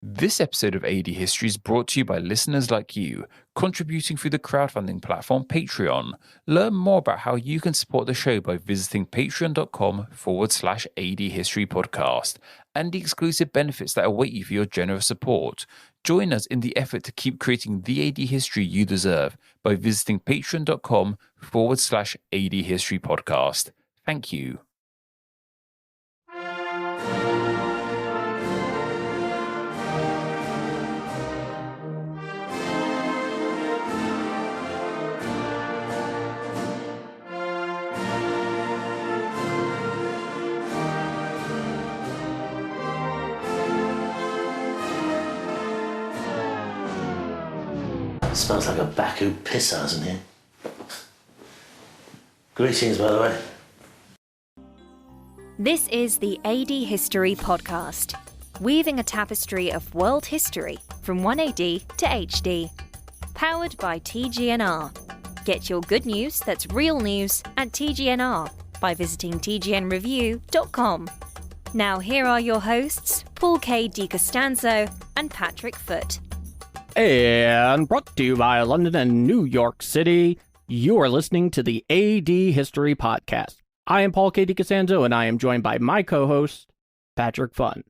This episode of AD History is brought to you by listeners like you, contributing through the crowdfunding platform Patreon. Learn more about how you can support the show by visiting patreon.com/AD History Podcast and the exclusive benefits that await you for your generous support. Join us in the effort to keep creating the AD history you deserve by visiting patreon.com/AD History Podcast. Thank you. Smells like a Baku piss house in here. Greetings, by the way. This is the AD History Podcast, weaving a tapestry of world history from 1AD to HD. Powered by TGNR. Get your good news that's real news at TGNR by visiting tgnreview.com. Now here are your hosts, Paul K. DiCostanzo and Patrick Foote. And brought to you by London and New York City, you are listening to the AD History Podcast. I am Paul K. DiCostanzo, and I am joined by my co-host, Patrick Fun.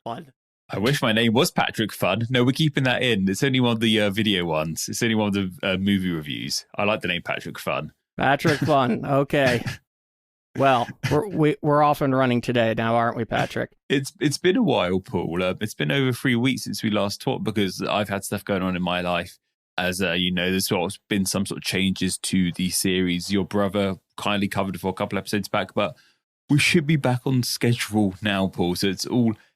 Fun. I wish my name was Patrick Fun. No, we're keeping that in. It's only one of the video ones. It's only one of the movie reviews. I like the name Patrick Fun. Patrick Fun. Okay. Well, we're off and running today now, aren't we, Patrick? It's been a while, Paul. It's been over 3 weeks since we last talked because I've had stuff going on in my life. As you know, there's sort of been some sort of changes to the series. Your brother kindly covered it for a couple episodes back, but we should be back on schedule now, Paul. So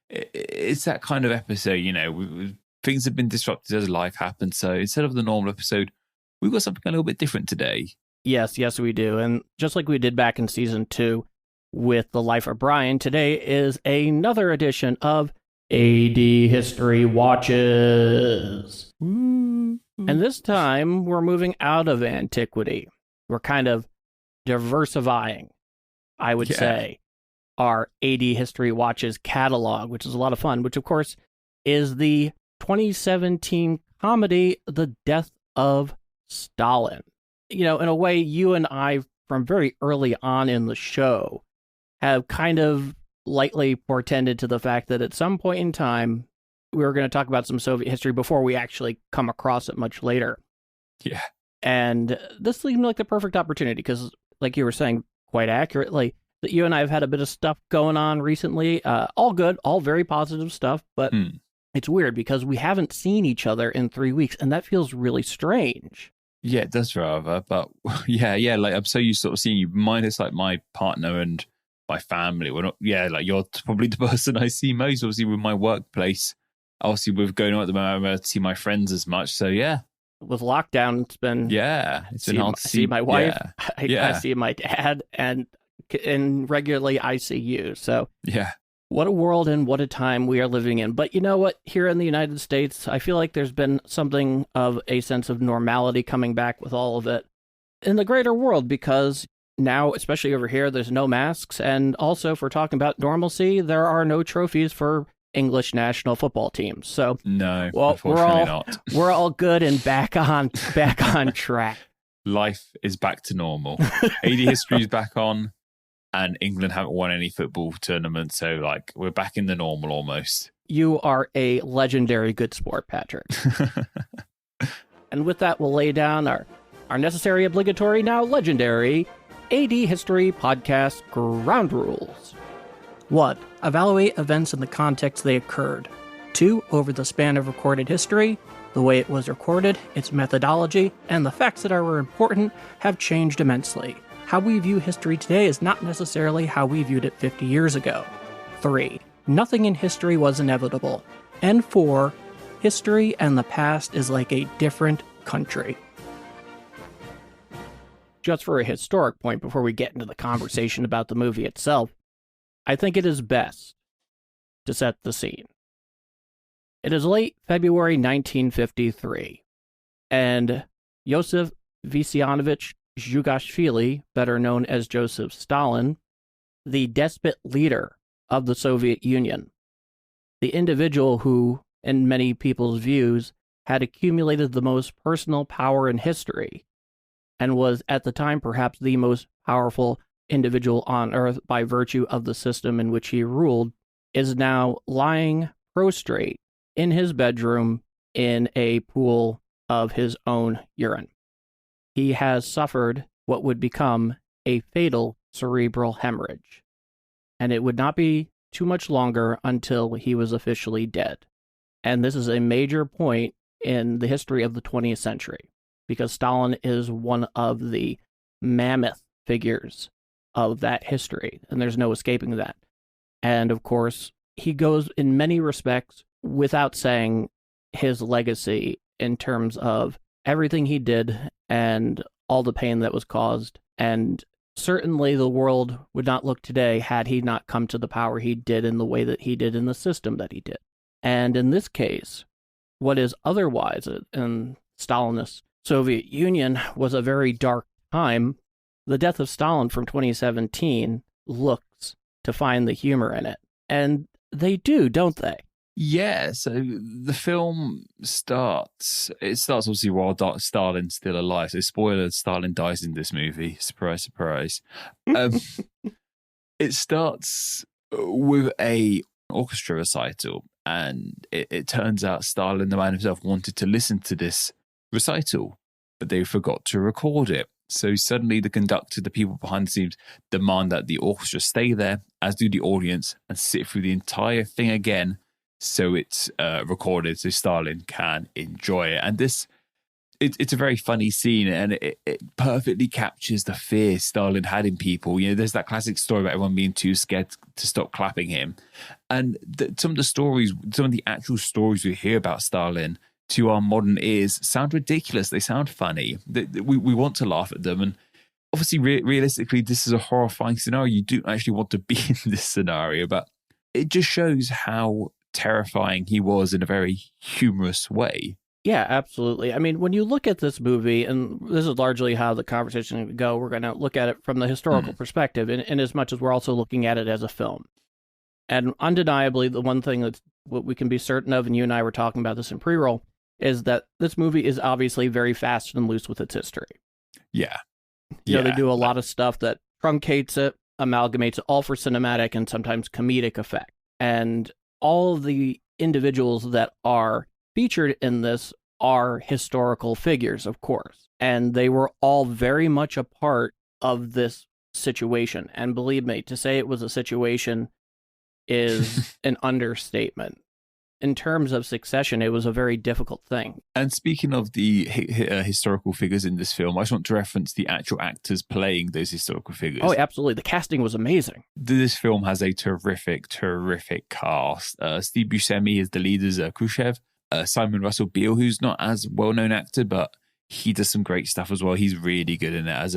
it's that kind of episode, you know, things have been disrupted as life happens. So instead of the normal episode, we've got something a little bit different today. Yes, we do. And just like we did back in season 2 with The Life of Brian, today is another edition of AD History Watches. And this time, we're moving out of antiquity. We're kind of diversifying, I would say, our AD History Watches catalog, which is a lot of fun, which, of course, is the 2017 comedy, The Death of Stalin. You know, in a way, you and I, from very early on in the show, have kind of lightly portended to the fact that at some point in time, we were going to talk about some Soviet history before we actually come across it much later. Yeah. And this seemed like the perfect opportunity because, like you were saying quite accurately, that you and I have had a bit of stuff going on recently. All good, all very positive stuff, but it's weird because we haven't seen each other in 3 weeks, and that feels really strange. Yeah, it does rather, but yeah, like I'm so used to sort of seeing you, minus like my partner and my family. We're not, like you're probably the person I see most, obviously with my workplace. Obviously with going on at the moment, I'm able to see my friends as much, so yeah. With lockdown, it's been hard to see my wife, I see my dad, and regularly I see you, so yeah. What a world and what a time we are living in. But you know what? Here in the United States, I feel like there's been something of a sense of normality coming back with all of it in the greater world because now, especially over here, there's no masks. And also, if we're talking about normalcy, there are no trophies for English national football teams. So, no, well, not. We're all good and back on track. Life is back to normal. AD history is back on. And England haven't won any football tournaments, so like we're back in the normal almost. You are a legendary good sport, Patrick. And with that, we'll lay down our necessary, obligatory, now legendary AD History Podcast ground rules. 1. Evaluate events in the context they occurred. 2. Over the span of recorded history, the way it was recorded, its methodology, and the facts that are important have changed immensely. How we view history today is not necessarily how we viewed it 50 years ago. 3. Nothing in history was inevitable. And 4. History and the past is like a different country. Just for a historic point before we get into the conversation about the movie itself, I think it is best to set the scene. It is late February 1953, and Joseph Vissarionovich Zhugashvili, better known as Joseph Stalin, the despot leader of the Soviet Union, the individual who, in many people's views, had accumulated the most personal power in history and was at the time perhaps the most powerful individual on earth by virtue of the system in which he ruled, is now lying prostrate in his bedroom in a pool of his own urine. He has suffered what would become a fatal cerebral hemorrhage, and it would not be too much longer until he was officially dead. And this is a major point in the history of the 20th century, because Stalin is one of the mammoth figures of that history, and there's no escaping that. And of course, he goes in many respects without saying his legacy in terms of everything he did and all the pain that was caused. And certainly the world would not look today had he not come to the power he did in the way that he did in the system that he did. And in this case, what is otherwise in Stalinist Soviet Union was a very dark time. The Death of Stalin from 2017 looks to find the humor in it. And they do, don't they? Yeah, so the film starts obviously while Stalin's still alive. So spoiler, Stalin dies in this movie. Surprise, surprise. It starts with a orchestra recital, and it turns out Stalin, the man himself, wanted to listen to this recital, but they forgot to record it. So suddenly the conductor, the people behind the scenes, demand that the orchestra stay there, as do the audience, and sit through the entire thing again, so it's recorded so Stalin can enjoy it. And it's a very funny scene, and it perfectly captures the fear Stalin had in people. You know, there's that classic story about everyone being too scared to stop clapping him. And some of the actual stories we hear about Stalin to our modern ears sound ridiculous. They sound funny. We want to laugh at them. And obviously, realistically, this is a horrifying scenario. You don't actually want to be in this scenario, but it just shows how terrifying he was in a very humorous way. Yeah, absolutely. I mean, when you look at this movie, and this is largely how the conversation would go, we're going to look at it from the historical perspective, in as much as we're also looking at it as a film. And undeniably, the one thing that's what we can be certain of, and you and I were talking about this in pre-roll, is that this movie is obviously very fast and loose with its history. Yeah. You know, they do a lot of stuff that truncates it, amalgamates it, all for cinematic and sometimes comedic effect. And all of the individuals that are featured in this are historical figures, of course. And they were all very much a part of this situation. And believe me, to say it was a situation is an understatement. In terms of succession, it was a very difficult thing. And speaking of the historical figures in this film, I just want to reference the actual actors playing those historical figures. Oh, absolutely. The casting was amazing. This film has a terrific cast. Steve Buscemi is the lead as Khrushchev. Simon Russell Beale, who's not as well-known actor, but he does some great stuff as well. He's really good in it as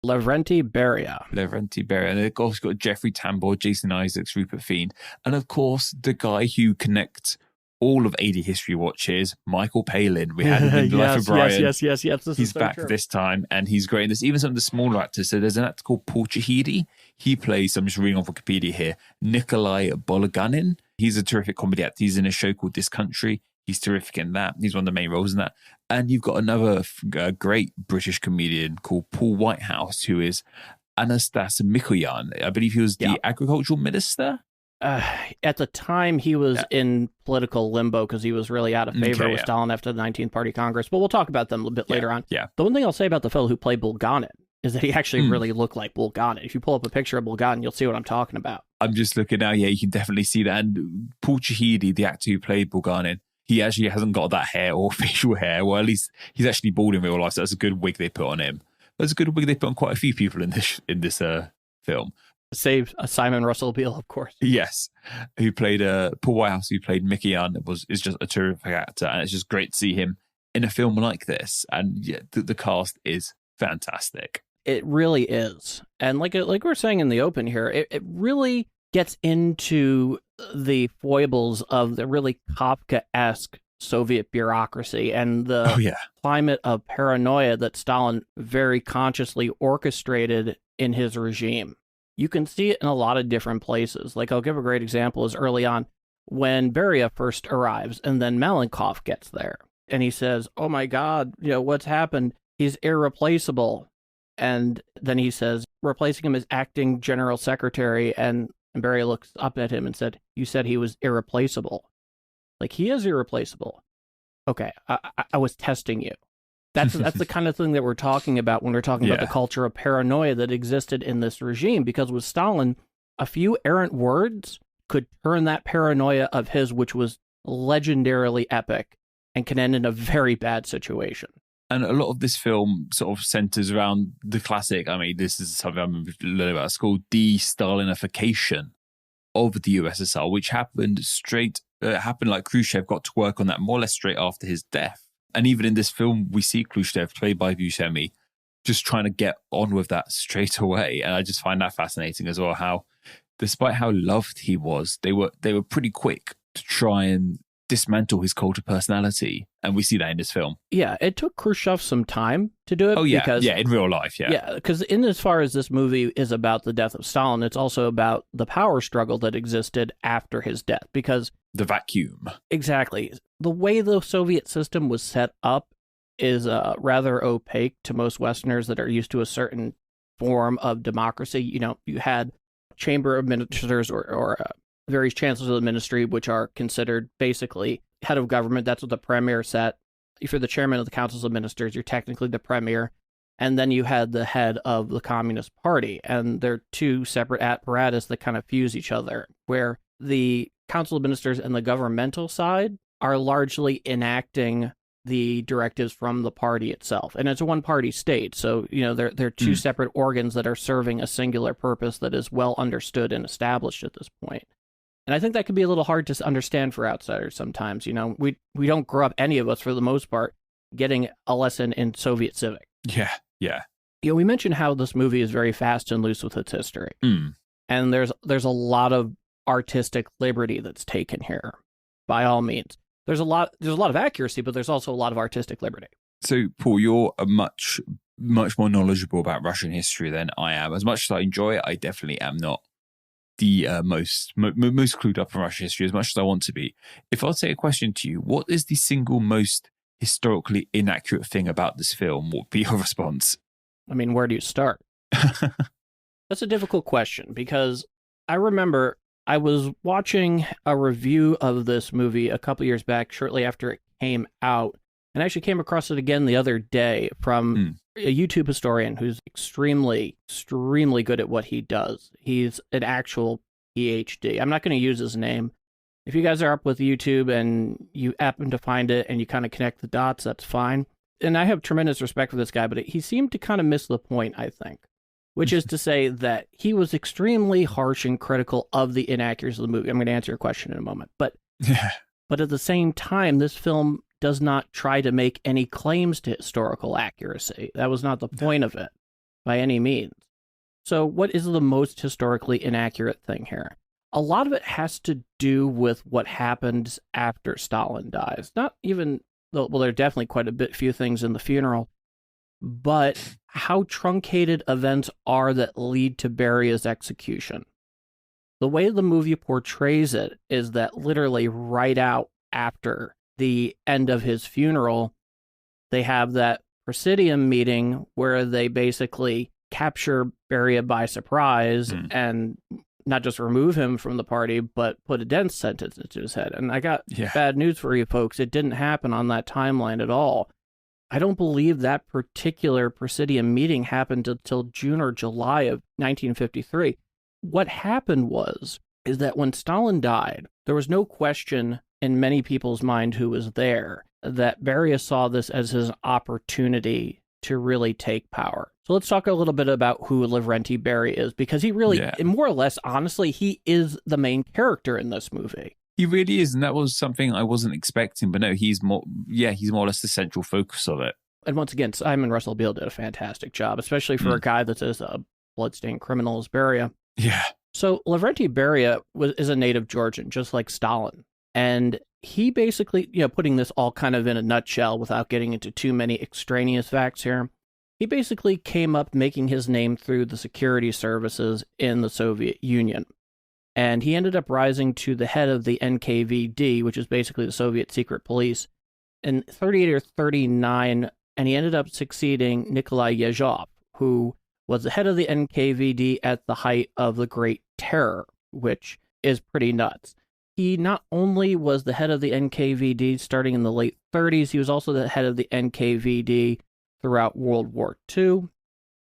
Lavrenti Beria. And of course, got Jeffrey Tambor, Jason Isaacs, Rupert Fiend, and of course, the guy who connects all of AD History Watches, Michael Palin. We had him in Life of Brian. Yes. He's so back this time, and he's great in this. Even some of the smaller actors. So there's an actor called Paul Chahidi. He plays, I'm just reading on Wikipedia here, Nikolai Bologanin. He's a terrific comedy actor. He's in a show called This Country. He's terrific in that. He's one of the main roles in that. And you've got another great British comedian called Paul Whitehouse, who is Anastas Mikoyan. I believe he was the agricultural minister. At the time, he was in political limbo because he was really out of favor with Stalin after the 19th Party Congress. But we'll talk about them a bit later on. Yeah. The one thing I'll say about the fellow who played Bulganin is that he actually really looked like Bulganin. If you pull up a picture of Bulganin, you'll see what I'm talking about. I'm just looking now. Yeah, you can definitely see that. And Paul Chahidi, the actor who played Bulganin, he actually hasn't got that hair or facial hair. Well, at least he's actually bald in real life, so that's a good wig they put on him. That's a good wig they put on quite a few people in this film. Save Simon Russell Beale, of course. Yes, who played Paul Whitehouse, who played Mickey Young, is just a terrific actor, and it's just great to see him in a film like this. And yeah, the cast is fantastic. It really is, and like we're saying in the open here, it really gets into the foibles of the really Kafka-esque Soviet bureaucracy and the climate of paranoia that Stalin very consciously orchestrated in his regime. You can see it in a lot of different places. Like, I'll give a great example is early on when Beria first arrives, and then Malenkov gets there. And he says, oh my God, what's happened? He's irreplaceable. And then he says, replacing him as acting general secretary. And Beria looks up at him and said, you said he was irreplaceable. Like, he is irreplaceable. Okay, I was testing you. That's the kind of thing that we're talking about when we're talking about the culture of paranoia that existed in this regime. Because with Stalin, a few errant words could turn that paranoia of his, which was legendarily epic, and can end in a very bad situation. And a lot of this film sort of centers around the classic, this is something I'm learning about, it's called de-Stalinification of the USSR, which happened like Khrushchev got to work on that more or less straight after his death. And even in this film, we see Khrushchev, played by Buscemi, just trying to get on with that straight away. And I just find that fascinating as well, how despite how loved he was, they were pretty quick to try and dismantle his cult of personality. And we see that in this film. Yeah, it took Khrushchev some time to do it. Oh, yeah, in real life, yeah. Yeah, because in as far as this movie is about the death of Stalin, it's also about the power struggle that existed after his death. Because the vacuum. Exactly. The way the Soviet system was set up is rather opaque to most Westerners that are used to a certain form of democracy. You had chamber of ministers or various chancellors of the ministry, which are considered basically head of government. That's what the premier set. If you're the chairman of the councils of ministers, you're technically the premier. And then you had the head of the Communist Party. And they're two separate apparatus that kind of fuse each other, where the council of ministers and the governmental side are largely enacting the directives from the party itself. And it's a one-party state, so they're two separate organs that are serving a singular purpose that is well understood and established at this point. And I think that can be a little hard to understand for outsiders sometimes. We don't grow up, any of us for the most part, getting a lesson in Soviet civic. Yeah. We mentioned how this movie is very fast and loose with its history. And there's a lot of artistic liberty that's taken here, by all means. There's a lot of accuracy, but there's also a lot of artistic liberty. So, Paul, you're a much more knowledgeable about Russian history than I am. As much as I enjoy it, I definitely am not the most clued up in Russian history as much as I want to be. If I'll take a question to you, what is the single most historically inaccurate thing about this film? What would be your response? Where do you start? That's a difficult question, because I remember I was watching a review of this movie a couple years back, shortly after it came out, and I actually came across it again the other day from a YouTube historian who's extremely, extremely good at what he does. He's an actual PhD. I'm not going to use his name. If you guys are up with YouTube and you happen to find it and you kind of connect the dots, that's fine. And I have tremendous respect for this guy, but he seemed to kind of miss the point, I think. Which is to say that he was extremely harsh and critical of the inaccuracies of the movie. I'm going to answer your question in a moment. But at the same time, this film does not try to make any claims to historical accuracy. That was not the point of it, by any means. So what is the most historically inaccurate thing here? A lot of it has to do with what happens after Stalin dies. Not even, well, there are definitely quite a few things in the funeral, but how truncated events are that lead to Beria's execution. The way the movie portrays it is that literally right out after the end of his funeral, they have that presidium meeting where they basically capture Beria by surprise and not just remove him from the party, but put a death sentence into his head. And I got bad news for you folks. It didn't happen on that timeline at all. I don't believe that particular presidium meeting happened until June or July of 1953. What happened is that when Stalin died, there was no question in many people's mind who was there that Beria saw this as his opportunity to really take power. So let's talk a little bit about who Lavrentiy Beria is, because he really, more or less, honestly, he is the main character in this movie. He really is, and that was something I wasn't expecting. But no, he's more or less the central focus of it. And once again, Simon Russell Beale did a fantastic job, especially for a guy that's as a bloodstained criminal as Beria. Yeah. So Lavrentiy Beria is a native Georgian, just like Stalin. And he basically, putting this all kind of in a nutshell without getting into too many extraneous facts here, he basically came up making his name through the security services in the Soviet Union. And he ended up rising to the head of the NKVD, which is basically the Soviet secret police, in 38 or 39, and he ended up succeeding Nikolai Yezhov, who was the head of the NKVD at the height of the Great Terror, which is pretty nuts. He not only was the head of the NKVD starting in the late 30s, he was also the head of the NKVD throughout World War II.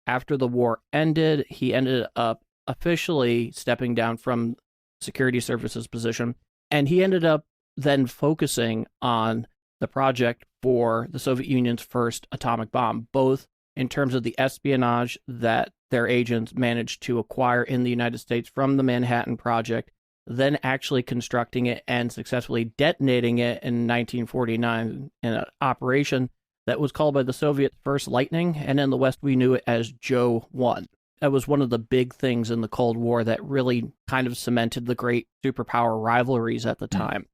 After the war ended, he ended up officially stepping down from security services position, and he ended up then focusing on the project for the Soviet Union's first atomic bomb, both in terms of the espionage that their agents managed to acquire in the United States from the Manhattan Project, then actually constructing it and successfully detonating it in 1949 in an operation that was called by the Soviets First Lightning, and in the West we knew it as Joe 1. That was one of the big things in the Cold War that really kind of cemented the great superpower rivalries at the time.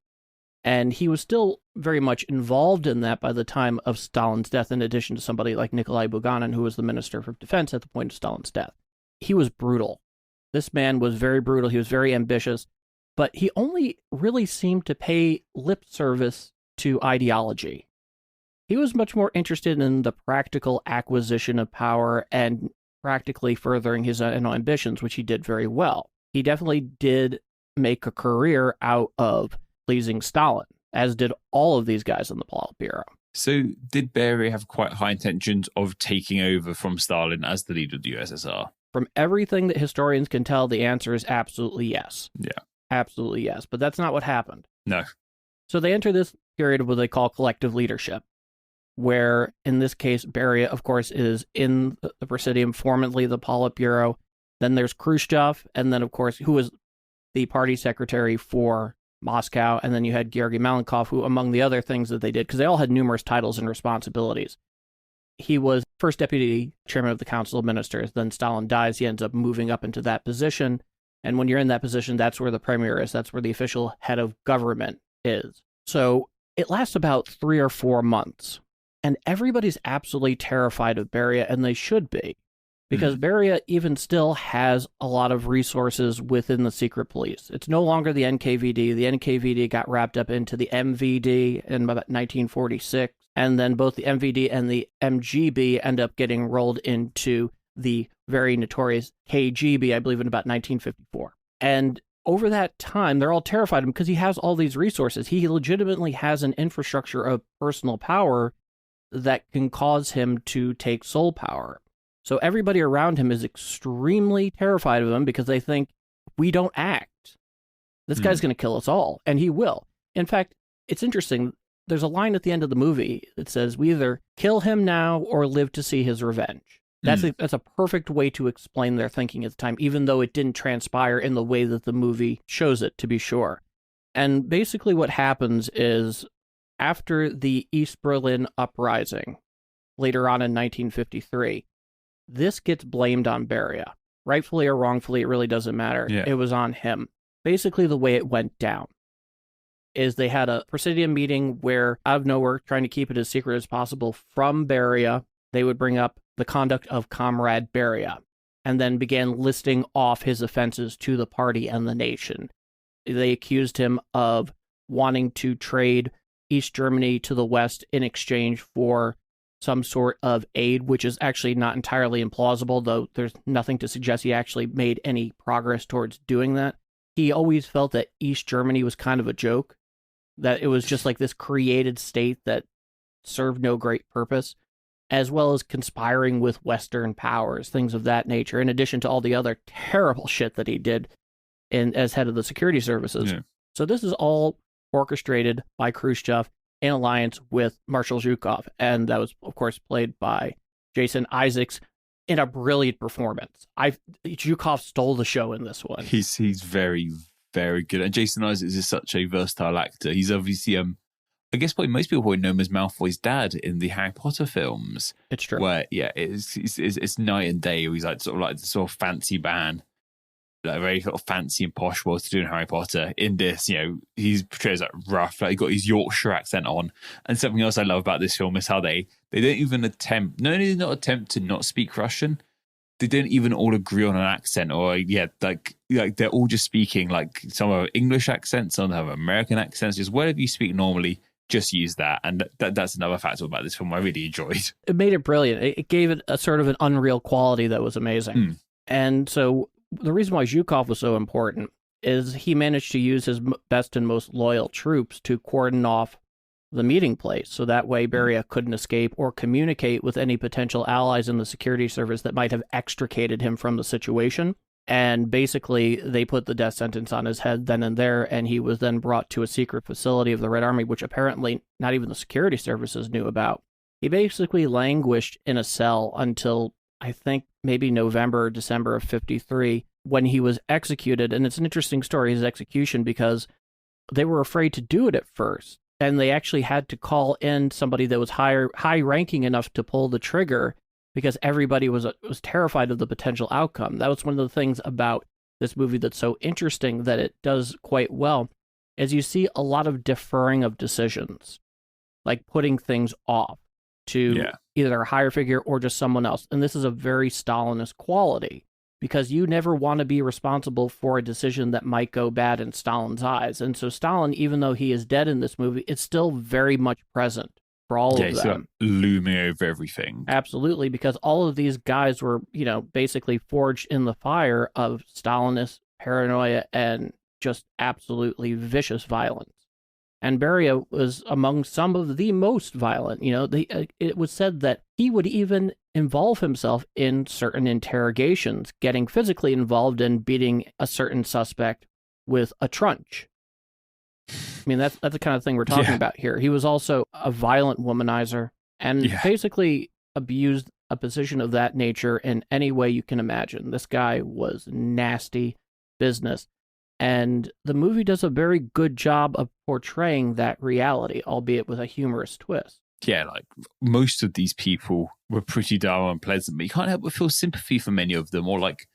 And he was still very much involved in that by the time of Stalin's death, in addition to somebody like Nikolai Buganin, who was the Minister for Defense at the point of Stalin's death. He was brutal. This man was very brutal. He was very ambitious, but he only really seemed to pay lip service to ideology. He was much more interested in the practical acquisition of power and practically furthering his own ambitions, which he did very well. He definitely did make a career out of pleasing Stalin, as did all of these guys in the Politburo. So did Beria have quite high intentions of taking over from Stalin as the leader of the USSR? From everything that historians can tell, the answer is absolutely yes. Yeah. Absolutely yes. But that's not what happened. No. So they enter this period of what they call collective leadership, where in this case, Beria, of course, is in the Presidium, formerly the Politburo. Then there's Khrushchev, and then, of course, who was the party secretary for Moscow, and then you had Georgy Malenkov, who, among the other things that they did, because they all had numerous titles and responsibilities. He was first deputy chairman of the Council of Ministers. Then Stalin dies. He ends up moving up into that position. And when you're in that position, that's where the premier is. That's where the official head of government is. So it lasts about 3 or 4 months. And everybody's absolutely terrified of Beria, and they should be. Because Beria even still has a lot of resources within the secret police. It's no longer the NKVD. The NKVD got wrapped up into the MVD in about 1946, and then both the MVD and the MGB end up getting rolled into the very notorious KGB, I believe, in about 1954. And over that time, they're all terrified of him because he has all these resources. He legitimately has an infrastructure of personal power that can cause him to take sole power. So everybody around him is extremely terrified of him because they think, we don't act, this guy's going to kill us all, and he will. In fact, it's interesting. There's a line at the end of the movie that says, we either kill him now or live to see his revenge. That's a perfect way to explain their thinking at the time, even though it didn't transpire in the way that the movie shows it, to be sure. And basically what happens is, after the East Berlin uprising, later on in 1953, this gets blamed on Beria. Rightfully or wrongfully, it really doesn't matter. Yeah. It was on him. Basically, the way it went down is they had a Presidium meeting where, out of nowhere, trying to keep it as secret as possible from Beria, they would bring up the conduct of Comrade Beria, and then began listing off his offenses to the party and the nation. They accused him of wanting to trade East Germany to the West in exchange for some sort of aid, which is actually not entirely implausible, though there's nothing to suggest he actually made any progress towards doing that. He always felt that East Germany was kind of a joke, that it was just like this created state that served no great purpose, as well as conspiring with Western powers, things of that nature, in addition to all the other terrible shit that he did as head of the security services. Yeah. So this is all orchestrated by Khrushchev in alliance with Marshal Zhukov, and that was, of course, played by Jason Isaacs in a brilliant performance. Zhukov stole the show in this one. He's very, very good, and Jason Isaacs is such a versatile actor. He's obviously, I guess probably most people would know him as Malfoy's dad in the Harry Potter films. It's true. Where, yeah, it's night and day. He's like sort of fancy man, like very sort of fancy and posh was to do in Harry Potter. In this, he's portrayed as like rough, like he got his Yorkshire accent on. And something else I love about this film is how they don't even attempt, not only not attempt to not speak Russian, they don't even all agree on an accent, or like they're all just speaking like some have English accents, some have American accents. Just whatever you speak normally, just use that. And that's another factor about this film I really enjoyed. It made it brilliant. It gave it a sort of an unreal quality that was amazing. And so the reason why Zhukov was so important is he managed to use his best and most loyal troops to cordon off the meeting place, so that way Beria couldn't escape or communicate with any potential allies in the security service that might have extricated him from the situation. And basically, they put the death sentence on his head then and there, and he was then brought to a secret facility of the Red Army, which apparently not even the security services knew about. He basically languished in a cell until, I think, maybe November or December of 1953, when he was executed. And it's an interesting story, his execution, because they were afraid to do it at first. And they actually had to call in somebody that was high-ranking enough to pull the trigger because everybody was terrified of the potential outcome. That was one of the things about this movie that's so interesting that it does quite well, is you see a lot of deferring of decisions, like putting things off to either a higher figure or just someone else. And this is a very Stalinist quality, because you never want to be responsible for a decision that might go bad in Stalin's eyes. And so Stalin, even though he is dead in this movie, is still very much present for all of them. Looming over everything. Absolutely, because all of these guys were, basically forged in the fire of Stalinist paranoia and just absolutely vicious violence. And Beria was among some of the most violent. It was said that he would even involve himself in certain interrogations, getting physically involved in beating a certain suspect with a trunch. I mean, that's the kind of thing we're talking about here. He was also a violent womanizer and basically abused a position of that nature in any way you can imagine. This guy was nasty business. And the movie does a very good job of portraying that reality, albeit with a humorous twist. Yeah, like most of these people were pretty dour and unpleasant, but you can't help but feel sympathy for many of them. Or like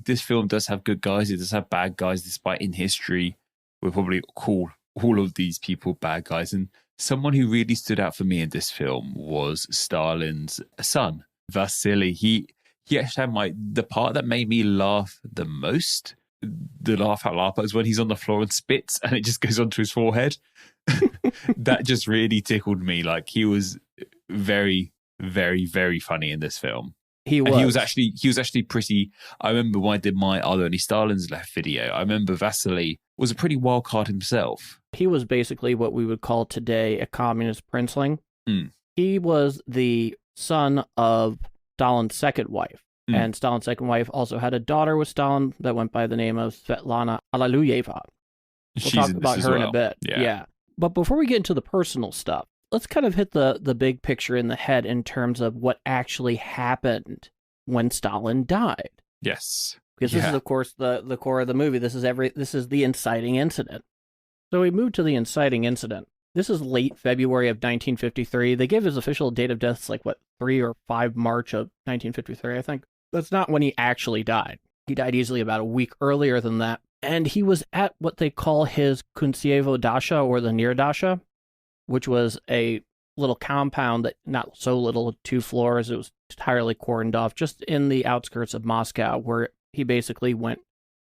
this film does have good guys, it does have bad guys, despite in history we'll probably call all of these people bad guys. And someone who really stood out for me in this film was Stalin's son, Vasily. He actually had the part that made me laugh the most. The laugh out loud is when he's on the floor and spits and it just goes onto his forehead. That just really tickled me. Like, he was very, very, very funny in this film. He was actually pretty. I remember when I did my Are There Any Stalins Left video, I remember Vasily was a pretty wild card himself. He was basically what we would call today a communist princeling. He was the son of Stalin's second wife. And Stalin's second wife also had a daughter with Stalin that went by the name of Svetlana Alliluyeva. We'll talk about her in a bit. Yeah. But before we get into the personal stuff, let's kind of hit the big picture in the head in terms of what actually happened when Stalin died. Yes. Because this is, of course, the core of the movie. This is the inciting incident. So we move to the inciting incident. This is late February of 1953. They gave his official date of death, 3 or 5 March of 1953, I think. That's not when he actually died. He died easily about a week earlier than that. And he was at what they call his Kuntsevo Dasha, or the Near Dasha, which was a little compound that, not so little, 2 floors. It was entirely cordoned off just in the outskirts of Moscow, where he basically went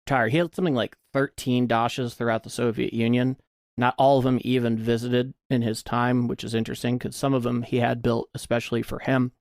retired. He had something like 13 dashas throughout the Soviet Union. Not all of them even visited in his time, which is interesting because some of them he had built especially for him.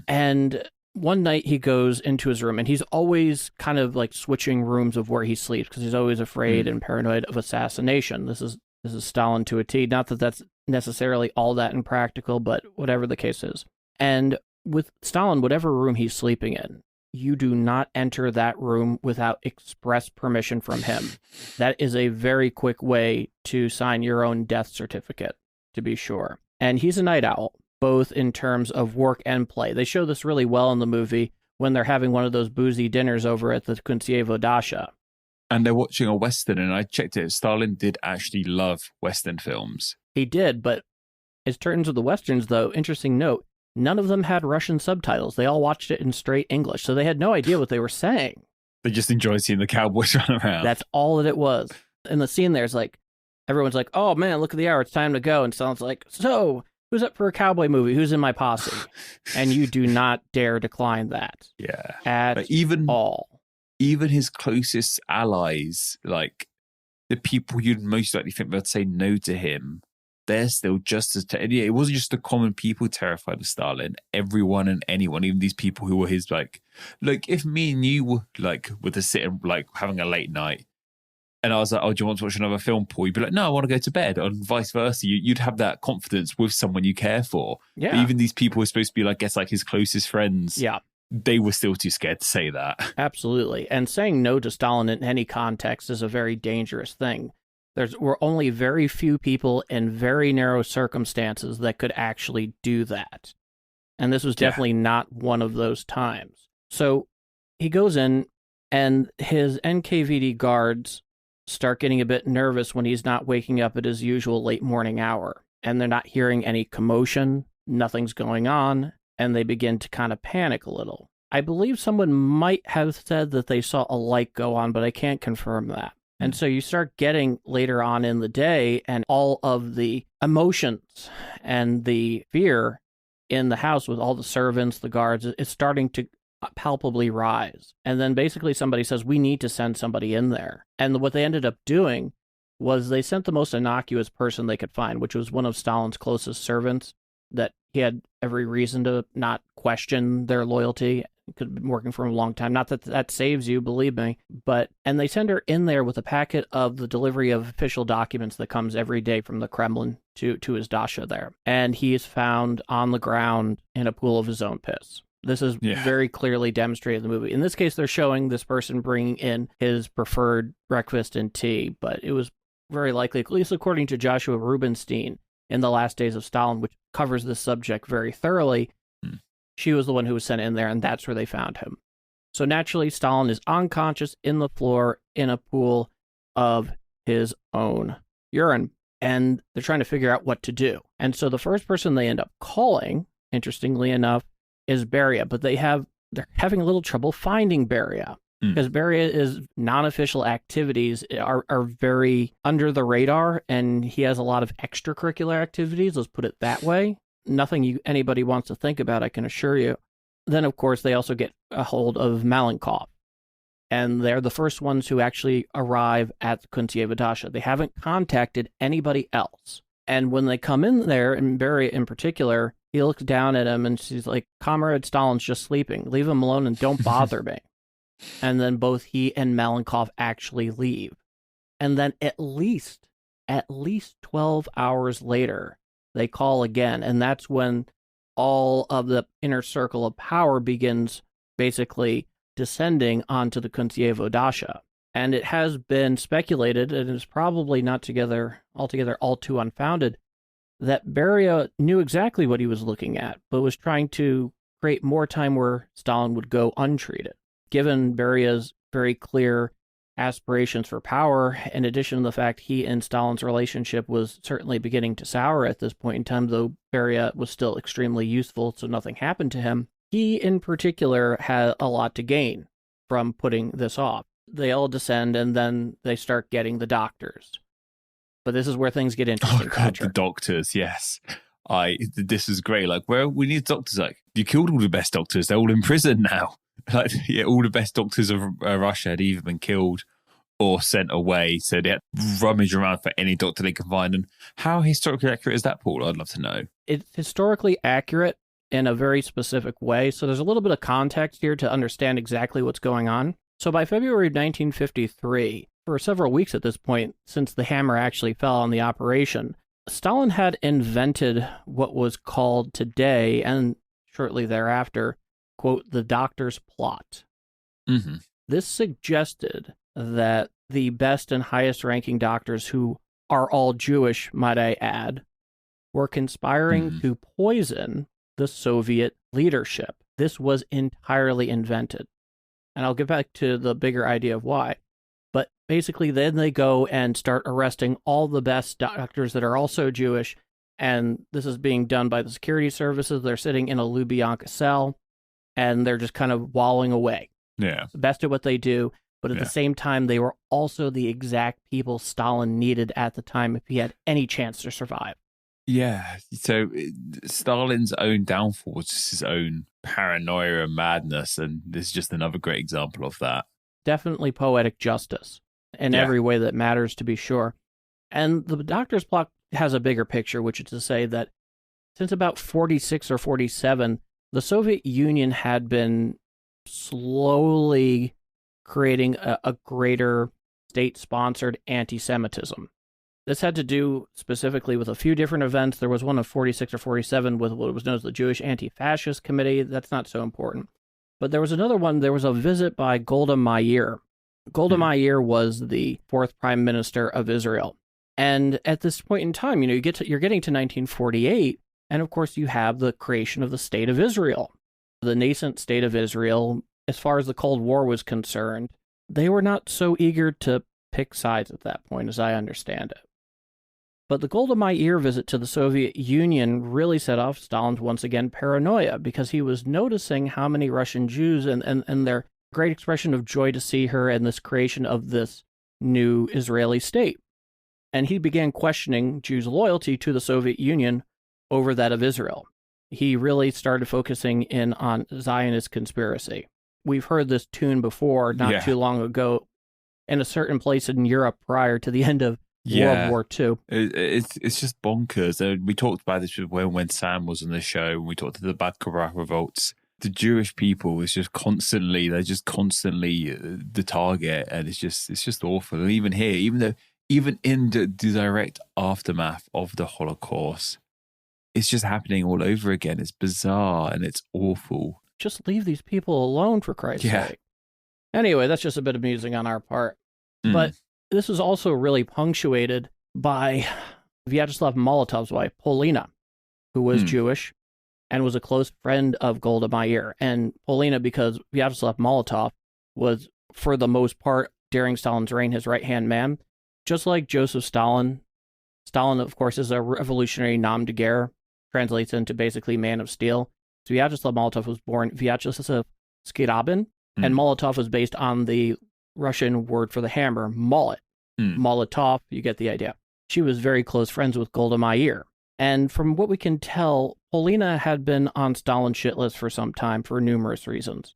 And one night he goes into his room, and he's always kind of like switching rooms of where he sleeps because he's always afraid and paranoid of assassination. This is Stalin to a T. Not that that's necessarily all that impractical, but whatever the case is. And with Stalin, whatever room he's sleeping in, you do not enter that room without express permission from him. That is a very quick way to sign your own death certificate, to be sure. And he's a night owl, both in terms of work and play. They show this really well in the movie when they're having one of those boozy dinners over at the Kuntsevo Dasha. And they're watching a Western, and I checked it. Stalin did actually love Western films. He did, but in terms of the Westerns, though, interesting note, none of them had Russian subtitles. They all watched it in straight English, so they had no idea what they were saying. They just enjoyed seeing the cowboys run around. That's all that it was. And the scene there's like, everyone's like, oh man, look at the hour, it's time to go. And Stalin's like, so, who's up for a cowboy movie? Who's in my posse? And you do not dare decline that. Yeah. At all. Even his closest allies, like the people you'd most likely think would say no to him, they're still just as... it wasn't just the common people terrified of Stalin. Everyone and anyone, even these people who were his, like, if me and you were to sit and, like, having a late night, and I was like, oh, do you want to watch another film, Paul? You'd be like, no, I want to go to bed. And vice versa. You'd have that confidence with someone you care for. Yeah. But even these people were supposed to be, like, I guess, like his closest friends. Yeah. They were still too scared to say that. Absolutely. And saying no to Stalin in any context is a very dangerous thing. Were only very few people in very narrow circumstances that could actually do that. And this was definitely not one of those times. So he goes in, and his NKVD guards start getting a bit nervous when he's not waking up at his usual late morning hour. And they're not hearing any commotion, nothing's going on, and they begin to kind of panic a little. I believe someone might have said that they saw a light go on, but I can't confirm that. And so you start getting later on in the day, and all of the emotions and the fear in the house with all the servants, the guards, is starting to palpably rise. And then basically somebody says, we need to send somebody in there. And what they ended up doing was they sent the most innocuous person they could find, which was one of Stalin's closest servants that he had every reason to not question their loyalty. Could have been working for him a long time. Not that that saves you, believe me. And they send her in there with a packet of the delivery of official documents that comes every day from the Kremlin to his dacha there. And he is found on the ground in a pool of his own piss. This is very clearly demonstrated in the movie. In this case, they're showing this person bringing in his preferred breakfast and tea, but it was very likely, at least according to Joshua Rubinstein in The Last Days of Stalin, which covers this subject very thoroughly, she was the one who was sent in there, and that's where they found him. So naturally, Stalin is unconscious in the floor in a pool of his own urine, and they're trying to figure out what to do. And so the first person they end up calling, interestingly enough, is Beria, but they're having a little trouble finding Beria, because Beria's non-official activities are very under the radar, and he has a lot of extracurricular activities, let's put it that way. Nothing anybody wants to think about, I can assure you. Then, of course, they also get a hold of Malenkov, and they're the first ones who actually arrive at the Kuntsevo dacha. They haven't contacted anybody else. And when they come in there, and Beria in particular, he looks down at him and she's like, Comrade Stalin's just sleeping. Leave him alone and don't bother me. And then both he and Malenkov actually leave. And then at least 12 hours later, they call again, and that's when all of the inner circle of power begins basically descending onto the Kuntsevo dacha. And it has been speculated, and it's probably not altogether all too unfounded, that Beria knew exactly what he was looking at, but was trying to create more time where Stalin would go untreated. Given Beria's very clear aspirations for power, in addition to the fact he and Stalin's relationship was certainly beginning to sour at this point in time, though Beria was still extremely useful, so nothing happened to him, he in particular had a lot to gain from putting this off. They all descend, and then they start getting the doctors. But this is where things get interesting. Oh God, the doctors, yes. This is great. Like, well, we need doctors. Like, you killed all the best doctors. They're all in prison now. Like, yeah, all the best doctors of Russia had either been killed or sent away. So they had to rummage around for any doctor they can find. And how historically accurate is that, Paul? I'd love to know. It's historically accurate in a very specific way. So there's a little bit of context here to understand exactly what's going on. So by February of 1953, for several weeks at this point, since the hammer actually fell on the operation, Stalin had invented what was called today, and shortly thereafter, quote, the doctor's plot. Mm-hmm. This suggested that the best and highest ranking doctors, who are all Jewish, might I add, were conspiring to poison the Soviet leadership. This was entirely invented. And I'll get back to the bigger idea of why. But basically, then they go and start arresting all the best doctors that are also Jewish. And this is being done by the security services. They're sitting in a Lubyanka cell, and they're just kind of wallowing away. Yeah. The best at what they do. But at the same time, they were also the exact people Stalin needed at the time if he had any chance to survive. Yeah. So Stalin's own downfall was just his own paranoia and madness. And this is just another great example of that. Definitely poetic justice in every way that matters, to be sure. And the Doctor's plot has a bigger picture, which is to say that since about 46 or 47, the Soviet Union had been slowly creating a greater state-sponsored anti-Semitism. This had to do specifically with a few different events. There was one of 46 or 47 with what was known as the Jewish Anti-Fascist Committee. That's not so important. But there was another one. There was a visit by Golda Meir. Golda Meir was the fourth prime minister of Israel. And at this point in time, you're getting to 1948, and of course you have the creation of the State of Israel. The nascent State of Israel, as far as the Cold War was concerned, they were not so eager to pick sides at that point, as I understand it. But the Golda Meir visit to the Soviet Union really set off Stalin's once again paranoia, because he was noticing how many Russian Jews and their great expression of joy to see her and this creation of this new Israeli state. And he began questioning Jews' loyalty to the Soviet Union over that of Israel. He really started focusing in on Zionist conspiracy. We've heard this tune before, not too long ago, in a certain place in Europe prior to the end of World War II. It's just bonkers. We talked about this when Sam was on the show, when we talked to the Bad Karabakh revolts. The Jewish people is just constantly the target, and it's just awful. And even here, even in the direct aftermath of the Holocaust, it's just happening all over again. It's bizarre and it's awful. Just leave these people alone, for Christ's sake. Anyway, that's just a bit amusing on our part. But this was also really punctuated by Vyacheslav Molotov's wife, Polina, who was Jewish and was a close friend of Golda Meir. And Polina, because Vyacheslav Molotov was, for the most part, during Stalin's reign, his right-hand man. Just like Joseph Stalin, Stalin, of course, is a revolutionary nom de guerre, translates into basically man of steel. So Vyacheslav Molotov was born Vyacheslav Skirabin, and Molotov was based on the Russian word for the hammer, molot. Molotov, you get the idea. She was very close friends with Golda Meir. And from what we can tell, Polina had been on Stalin's shit list for some time for numerous reasons.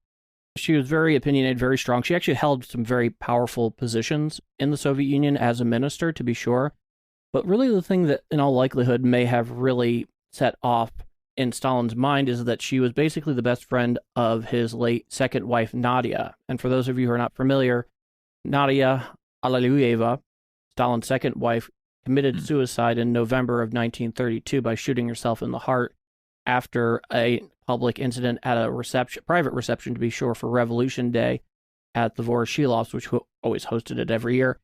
She was very opinionated, very strong. She actually held some very powerful positions in the Soviet Union as a minister, to be sure. But really the thing that, in all likelihood, may have really set off in Stalin's mind is that she was basically the best friend of his late second wife, Nadia. And for those of you who are not familiar, Nadia Alalieva, Stalin's second wife, committed suicide in November of 1932 by shooting herself in the heart after a public incident at a private reception, to be sure, for Revolution Day at the Voroshilovs, which always hosted it every year.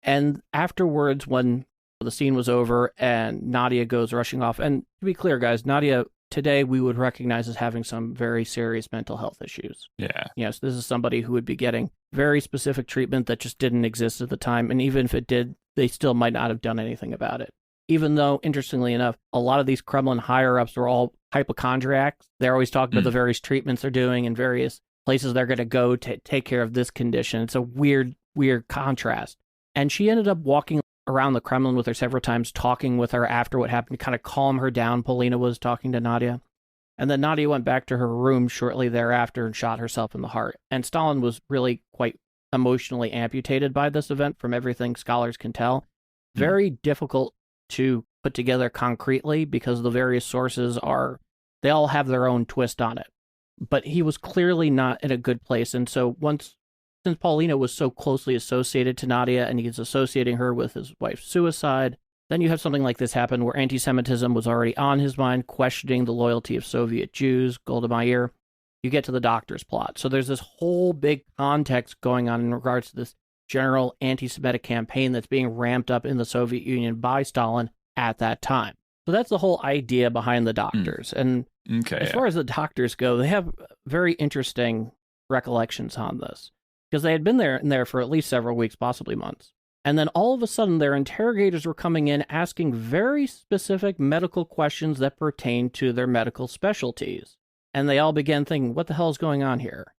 And afterwards, when the scene was over and Nadia goes rushing off, and to be clear, guys, Nadia, today we would recognize as having some very serious mental health issues. Yeah. Yes, this is somebody who would be getting very specific treatment that just didn't exist at the time. And even if it did, they still might not have done anything about it. Even though, interestingly enough, a lot of these Kremlin higher-ups are all hypochondriacs. They're always talking about the various treatments they're doing and various places they're going to go to take care of this condition. It's a weird contrast. And she ended up walking around the Kremlin with her several times, talking with her after what happened to kind of calm her down. Polina was talking to Nadia. And then Nadia went back to her room shortly thereafter and shot herself in the heart. And Stalin was really quite emotionally amputated by this event, from everything scholars can tell. Very difficult to put together concretely because the various sources they all have their own twist on it. But he was clearly not in a good place. And so since Paulina was so closely associated to Nadia and he's associating her with his wife's suicide, then you have something like this happen where anti-Semitism was already on his mind, questioning the loyalty of Soviet Jews, Golda Meir. You get to the Doctor's plot. So there's this whole big context going on in regards to this general anti-Semitic campaign that's being ramped up in the Soviet Union by Stalin at that time. So that's the whole idea behind the Doctors. And as far as the Doctors go, they have very interesting recollections on this, because they had been there for at least several weeks, possibly months. And then all of a sudden, their interrogators were coming in asking very specific medical questions that pertain to their medical specialties. And they all began thinking, what the hell is going on here?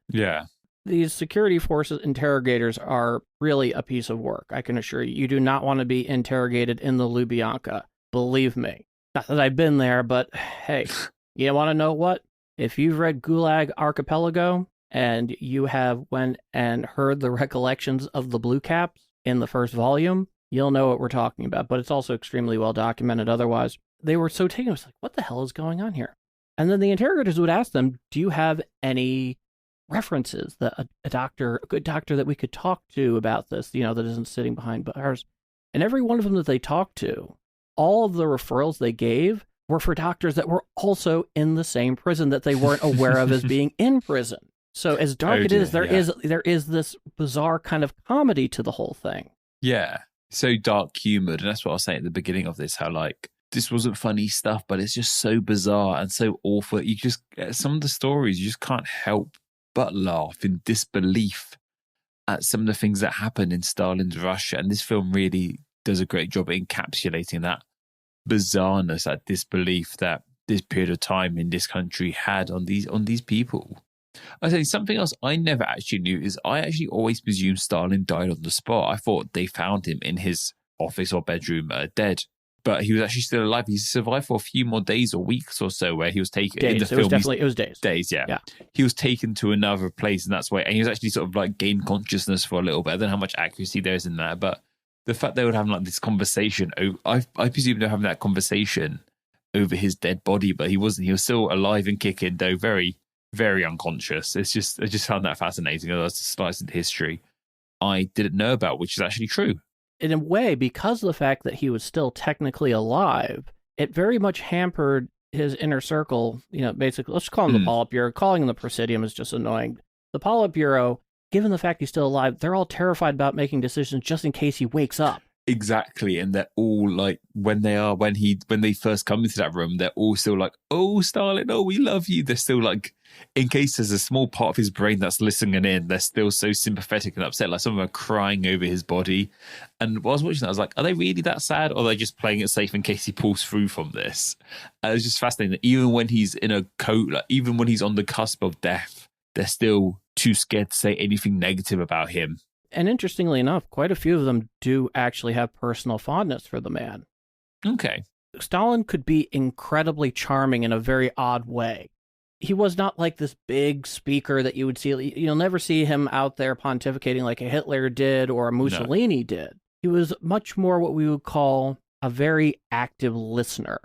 Yeah. These security forces interrogators are really a piece of work, I can assure you. You do not want to be interrogated in the Lubyanka. Believe me. Not that I've been there, but hey, you want to know what? If you've read Gulag Archipelago and you have went and heard the recollections of the Blue Caps in the first volume, you'll know what we're talking about. But it's also extremely well documented otherwise. They were so taken, it was like, what the hell is going on here? And then the interrogators would ask them, do you have any references that a good doctor that we could talk to about this, that isn't sitting behind bars? And every one of them that they talked to, all of the referrals they gave were for doctors that were also in the same prison that they weren't aware of as being in prison. So as dark there is this bizarre kind of comedy to the whole thing. Yeah, so dark humored, and that's what I was saying at the beginning of this, how like this wasn't funny stuff, but it's just so bizarre and so awful. You just some of the stories you just can't help but laugh in disbelief at some of the things that happened in Stalin's Russia, and this film really does a great job at encapsulating that bizarreness, that disbelief that this period of time in this country had on these people. I think something else I never actually knew is I actually always presumed Stalin died on the spot. I thought they found him in his office or bedroom dead, but he was actually still alive. He survived for a few more days or weeks or so, where he was taken days. in the film. It was days. Days, yeah. He was taken to another place, and that's why. And he was actually sort of like gained consciousness for a little bit. I don't know how much accuracy there is in that, but the fact they would have like this conversation, I presume they're having that conversation over his dead body, but he wasn't. He was still alive and kicking, though very, very unconscious. I just found that fascinating. That's a slice into history I didn't know about, which is actually true. In a way, because of the fact that he was still technically alive, it very much hampered his inner circle. Basically, let's call him the Politburo. Calling him the Presidium is just annoying. The Politburo, given the fact he's still alive, they're all terrified about making decisions just in case he wakes up. Exactly, and they're all like, when they first come into that room, they're all still like, "Oh, Stalin, oh, we love you." They're still like, in case there's a small part of his brain that's listening in, they're still so sympathetic and upset. Like some of them are crying over his body. And while I was watching that, I was like, are they really that sad, or are they just playing it safe in case he pulls through from this? And it was just fascinating that even when he's in a coat, like even when he's on the cusp of death, they're still too scared to say anything negative about him. And interestingly enough, quite a few of them do actually have personal fondness for the man. Okay. Stalin could be incredibly charming in a very odd way. He was not like this big speaker that you would see. You'll never see him out there pontificating like a Hitler did or a Mussolini did. He was much more what we would call a very active listener.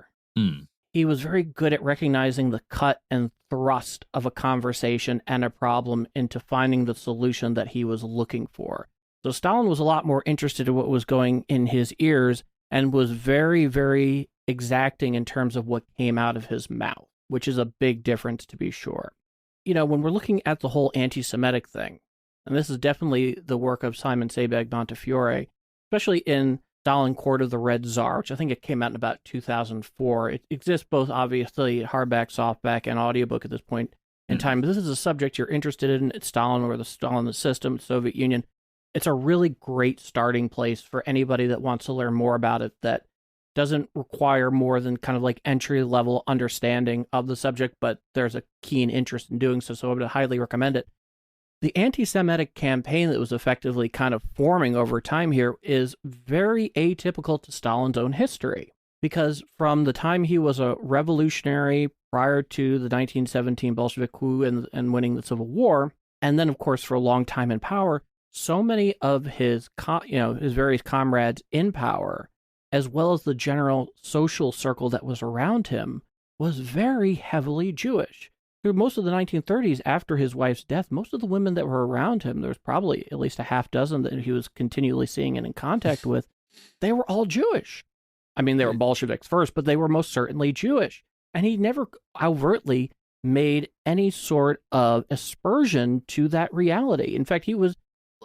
He was very good at recognizing the cut and thrust of a conversation and a problem into finding the solution that he was looking for. So Stalin was a lot more interested in what was going in his ears and was very, very exacting in terms of what came out of his mouth, which is a big difference to be sure. When we're looking at the whole anti-Semitic thing, and this is definitely the work of Simon Sebag Montefiore, especially in Stalin Court of the Red Tsar, which I think it came out in about 2004. It exists both, obviously, hardback, softback, and audiobook at this point in time. But this is a subject you're interested in. It's Stalin or the Stalinist system, Soviet Union. It's a really great starting place for anybody that wants to learn more about it, that doesn't require more than kind of like entry-level understanding of the subject, but there's a keen interest in doing so, so I would highly recommend it. The anti-Semitic campaign that was effectively kind of forming over time here is very atypical to Stalin's own history, because from the time he was a revolutionary prior to the 1917 Bolshevik coup and winning the Civil War, and then, of course, for a long time in power, so many of his various comrades in power, as well as the general social circle that was around him, was very heavily Jewish. Through most of the 1930s, after his wife's death, most of the women that were around him, there was probably at least a half dozen that he was continually seeing and in contact with, they were all Jewish. I mean, they were Bolsheviks first, but they were most certainly Jewish. And he never overtly made any sort of aspersion to that reality. In fact, he was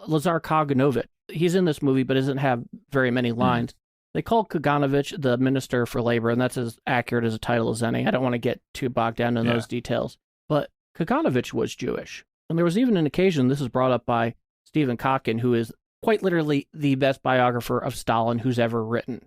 Lazar Kaganovich. He's in this movie, but doesn't have very many lines. They call Kaganovich the Minister for Labor, and that's as accurate as a title as any. I don't want to get too bogged down in those details. But Kaganovich was Jewish. And there was even an occasion, this is brought up by Stephen Kotkin, who is quite literally the best biographer of Stalin who's ever written.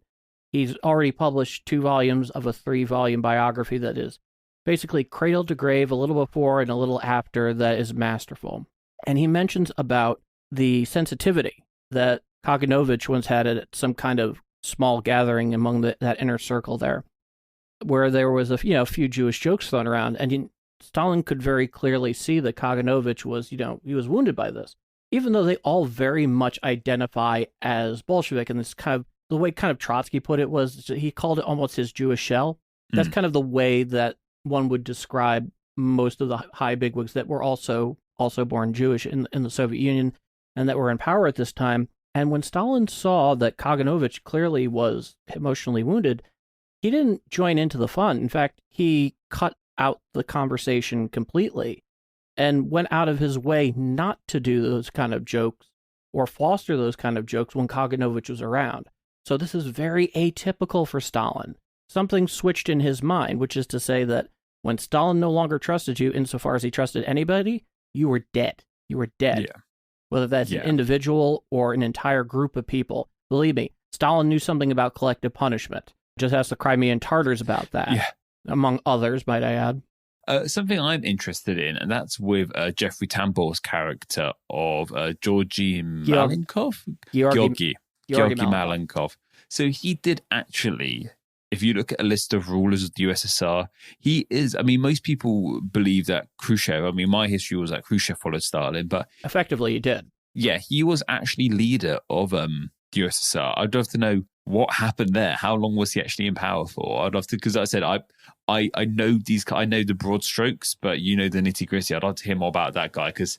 He's already published 2 volumes of a 3-volume biography that is basically cradle to grave, a little before and a little after, that is masterful. And he mentions about the sensitivity that Kaganovich once had at some kind of small gathering among that inner circle there, where there was a few Jewish jokes thrown around, and Stalin could very clearly see that Kaganovich was, he was wounded by this, even though they all very much identify as Bolshevik. And this kind of, the way kind of Trotsky put it was, he called it almost his Jewish shell. That's kind of the way that one would describe most of the high bigwigs that were also born Jewish in the Soviet Union and that were in power at this time. And when Stalin saw that Kaganovich clearly was emotionally wounded, he didn't join into the fun. In fact, he cut out the conversation completely and went out of his way not to do those kind of jokes or foster those kind of jokes when Kaganovich was around. So this is very atypical for Stalin. Something switched in his mind, which is to say that when Stalin no longer trusted you insofar as he trusted anybody, you were dead. You were dead. Yeah. Whether that's an individual or an entire group of people. Believe me, Stalin knew something about collective punishment. Just ask the Crimean Tatars about that, among others, might I add. Something I'm interested in, and that's with Jeffrey Tambor's character of Georgy Malenkov? Georgy Malenkov. So he did actually, if you look at a list of rulers of the USSR, he is, most people believe that Khrushchev, my history was that Khrushchev followed Stalin, but... Effectively, he did. Yeah, he was actually leader of the USSR. I'd love to know what happened there. How long was he actually in power for? I'd love to, because I said, I know I know the broad strokes, but the nitty gritty. I'd love to hear more about that guy, because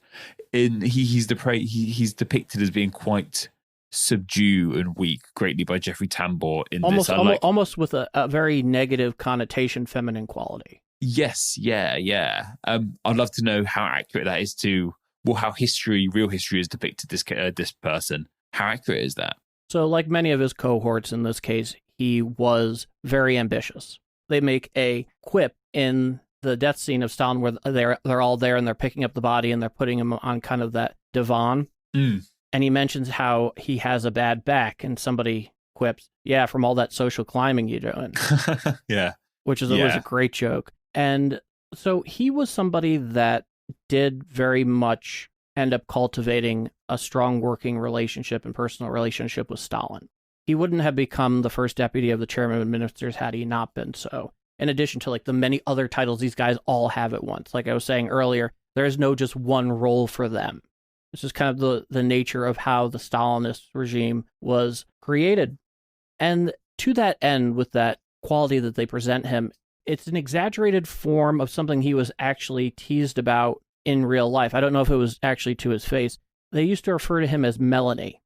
he's depicted as being quite subdued and weak, greatly by Jeffrey Tambor in almost with a very negative connotation, feminine quality. Yes, yeah. I'd love to know how accurate that is to how real history has depicted this person. How accurate is that? So, like many of his cohorts in this case, he was very ambitious. They make a quip in the death scene of Stalin where they're all there and they're picking up the body and they're putting him on kind of that divan. And he mentions how he has a bad back, and somebody quips, "Yeah, from all that social climbing you're doing." Yeah. Which was a great joke. And so he was somebody that did very much end up cultivating a strong working relationship and personal relationship with Stalin. He wouldn't have become the first deputy of the chairman of ministers had he not been so. In addition to the many other titles these guys all have at once. Like I was saying earlier, there is no just one role for them. This is kind of the nature of how the Stalinist regime was created. And to that end, with that quality that they present him, it's an exaggerated form of something he was actually teased about in real life. I don't know if it was actually to his face. They used to refer to him as Melanie.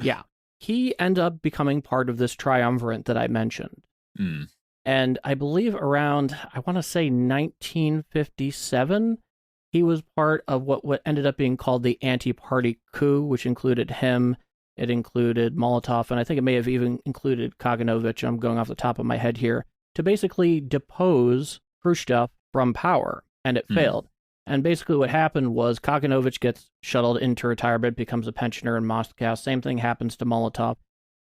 Yeah. He ended up becoming part of this triumvirate that I mentioned. And I believe around, I want to say 1957, he was part of what ended up being called the anti-party coup, which included him. It included Molotov, and I think it may have even included Kaganovich. I'm going off the top of my head here, to basically depose Khrushchev from power, and it failed. And basically what happened was Kaganovich gets shuttled into retirement, becomes a pensioner in Moscow. Same thing happens to Molotov.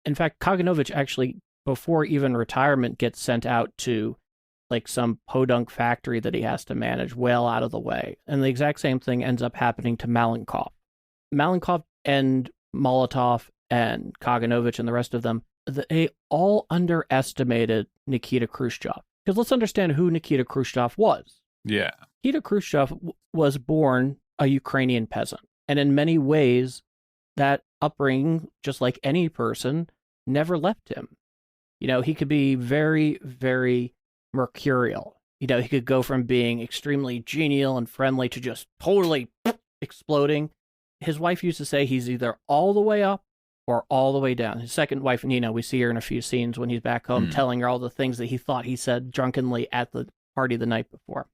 In fact, Kaganovich actually, before even retirement, gets sent out to some podunk factory that he has to manage well out of the way. And the exact same thing ends up happening to Malenkov. Malenkov and Molotov and Kaganovich and the rest of them, they all underestimated Nikita Khrushchev. Because let's understand who Nikita Khrushchev was. Yeah. Nikita Khrushchev was born a Ukrainian peasant. And in many ways, that upbringing, just like any person, never left him. He could be very, very mercurial. He could go from being extremely genial and friendly to just totally exploding. His wife used to say he's either all the way up or all the way down. His second wife, Nina, we see her in a few scenes when he's back home telling her all the things that he thought he said drunkenly at the party the night before.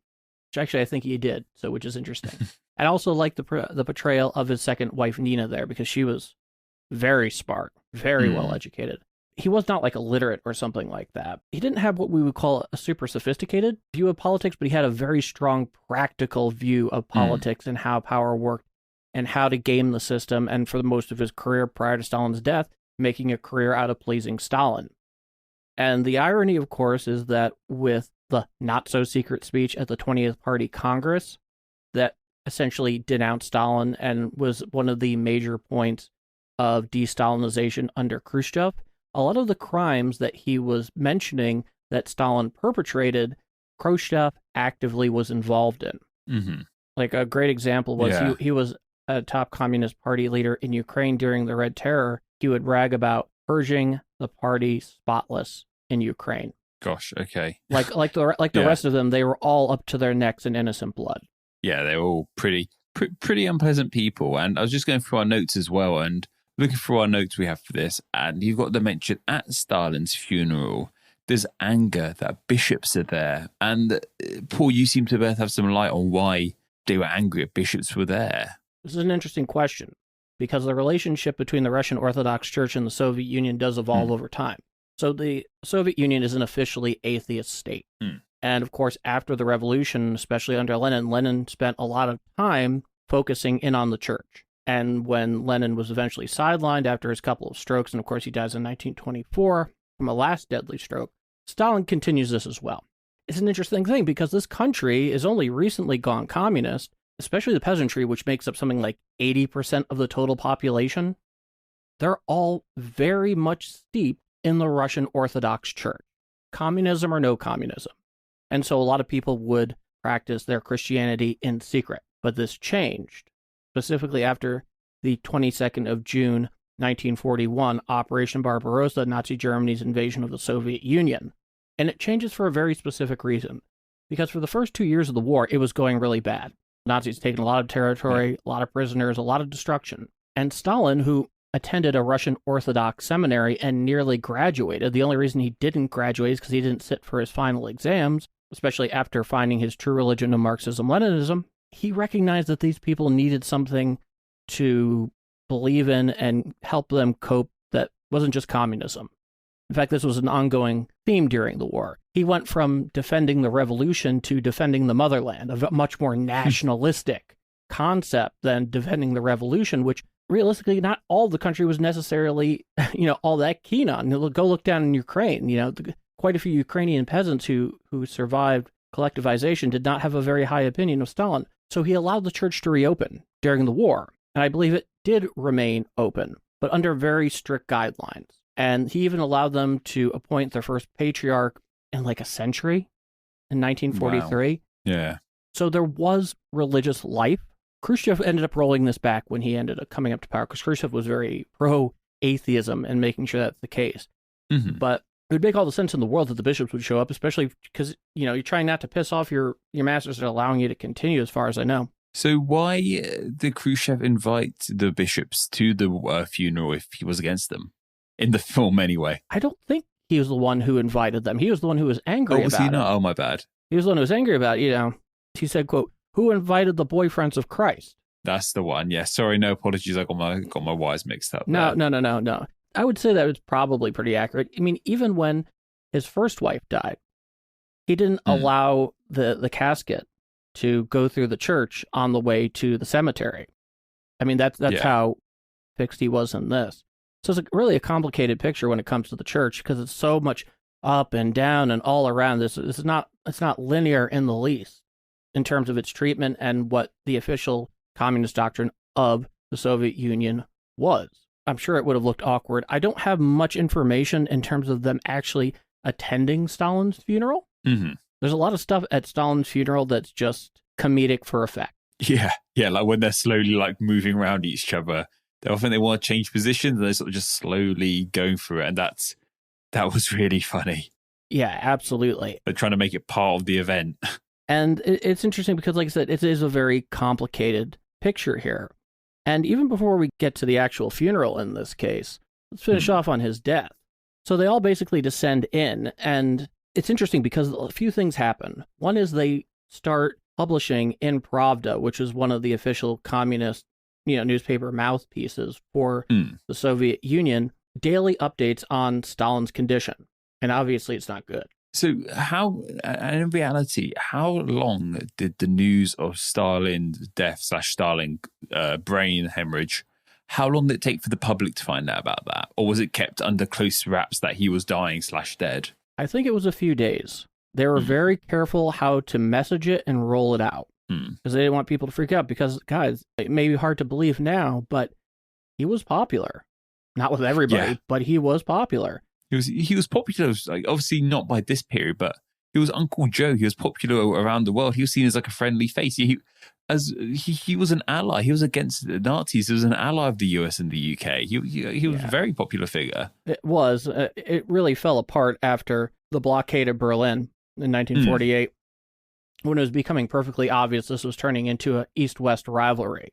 Which actually I think he did, which is interesting. I also like the portrayal of his second wife, Nina, there, because she was very smart, very well educated. He was not illiterate or something like that. He didn't have what we would call a super sophisticated view of politics, but he had a very strong practical view of politics and how power worked and how to game the system. And for most of his career prior to Stalin's death, making a career out of pleasing Stalin. And the irony, of course, is that with the not-so-secret speech at the 20th Party Congress that essentially denounced Stalin and was one of the major points of de-Stalinization under Khrushchev, a lot of the crimes that he was mentioning that Stalin perpetrated, Khrushchev actively was involved in. Mm-hmm. Like a great example was Yeah. he was a top communist party leader in Ukraine during the Red Terror. He would brag about purging the party spotless in Ukraine. Gosh, okay. Like the Yeah. rest of them, they were all up to their necks in innocent blood. Yeah, they're all pretty unpleasant people. And I was just going through our notes as well and looking through our notes we have for this. And you've got the mention at Stalin's funeral, there's anger that bishops are there. And Paul, you seem to both have some light on why they were angry at bishops were there. This is an interesting question because the relationship between the Russian Orthodox Church and the Soviet Union does evolve over time. So the Soviet Union is an officially atheist state. And of course, after the revolution, especially under Lenin spent a lot of time focusing in on the church. And when Lenin was eventually sidelined after his couple of strokes, and of course he dies in 1924 from a last deadly stroke, Stalin continues this as well. It's an interesting thing because this country is only recently gone communist, especially the peasantry, which makes up something like 80% of the total population. They're all very much steeped in the Russian Orthodox Church, communism or no communism. And so a lot of people would practice their Christianity in secret. But this changed, specifically after the 22nd of June, 1941, Operation Barbarossa, Nazi Germany's invasion of the Soviet Union. And it changes for a very specific reason. Because for the first 2 years of the war, it was going really bad. Nazis taking a lot of territory, a lot of prisoners, a lot of destruction. And Stalin, who attended a Russian Orthodox seminary and nearly graduated, the only reason he didn't graduate is because he didn't sit for his final exams, especially after finding his true religion of Marxism-Leninism, he recognized that these people needed something to believe in and help them cope that wasn't just communism. In fact, this was an ongoing theme during the war. He went from defending the revolution to defending the motherland, a much more nationalistic concept than defending the revolution, which realistically not all the country was necessarily, all that keen on. Go look down in Ukraine, quite a few Ukrainian peasants who survived collectivization did not have a very high opinion of Stalin. So he allowed the church to reopen during the war. And I believe it did remain open, but under very strict guidelines. And he even allowed them to appoint their first patriarch in like a century in 1943. Wow. Yeah. So there was religious life. Khrushchev ended up rolling this back when he ended up coming up to power because Khrushchev was very pro-atheism and making sure that's the case. Mm-hmm. But it would make all the sense in the world that the bishops would show up, especially because, you're trying not to piss off your masters that are allowing you to continue, as far as I know. So why did Khrushchev invite the bishops to the funeral if he was against them? In the film, anyway. I don't think he was the one who invited them. He was the one who was angry about it. Oh, was he not? Oh, my bad. He was the one who was angry about it, He said, quote, "Who invited the boyfriends of Christ?" That's the one. Yeah, sorry, no apologies. I got my wires mixed up. No. I would say that was probably pretty accurate. I mean, even when his first wife died, he didn't allow the casket to go through the church on the way to the cemetery. I mean, that's how fixed he was in this. So it's really a complicated picture when it comes to the church because it's so much up and down and all around. It's not linear in the least in terms of its treatment and what the official communist doctrine of the Soviet Union was. I'm sure it would have looked awkward. I don't have much information in terms of them actually attending Stalin's funeral. Mm-hmm. There's a lot of stuff at Stalin's funeral that's just comedic for effect. Yeah, like when they're slowly like moving around each other. They want to change positions and they're sort of just slowly going through it. And that was really funny. Yeah, absolutely. They're trying to make it part of the event. And it's interesting because, like I said, it is a very complicated picture here. And even before we get to the actual funeral in this case, let's finish off on his death. So they all basically descend in. And it's interesting because a few things happen. One is they start publishing in Pravda, which is one of the official communist newspaper mouthpieces for the Soviet Union, daily updates on Stalin's condition. And obviously it's not good. So in reality, how long did the news of Stalin's death / Stalin brain hemorrhage, how long did it take for the public to find out about that? Or was it kept under close wraps that he was dying / dead? I think it was a few days. They were very careful how to message it and roll it out. Because they didn't want people to freak out because, guys, it may be hard to believe now, but he was popular. Not with everybody, but he was popular. He was popular, like obviously not by this period, but he was Uncle Joe. He was popular around the world. He was seen as like a friendly face. He was an ally. He was against the Nazis. He was an ally of the US and the UK. He was a very popular figure. It was. It really fell apart after the blockade of Berlin in 1948, when it was becoming perfectly obvious this was turning into an East-West rivalry.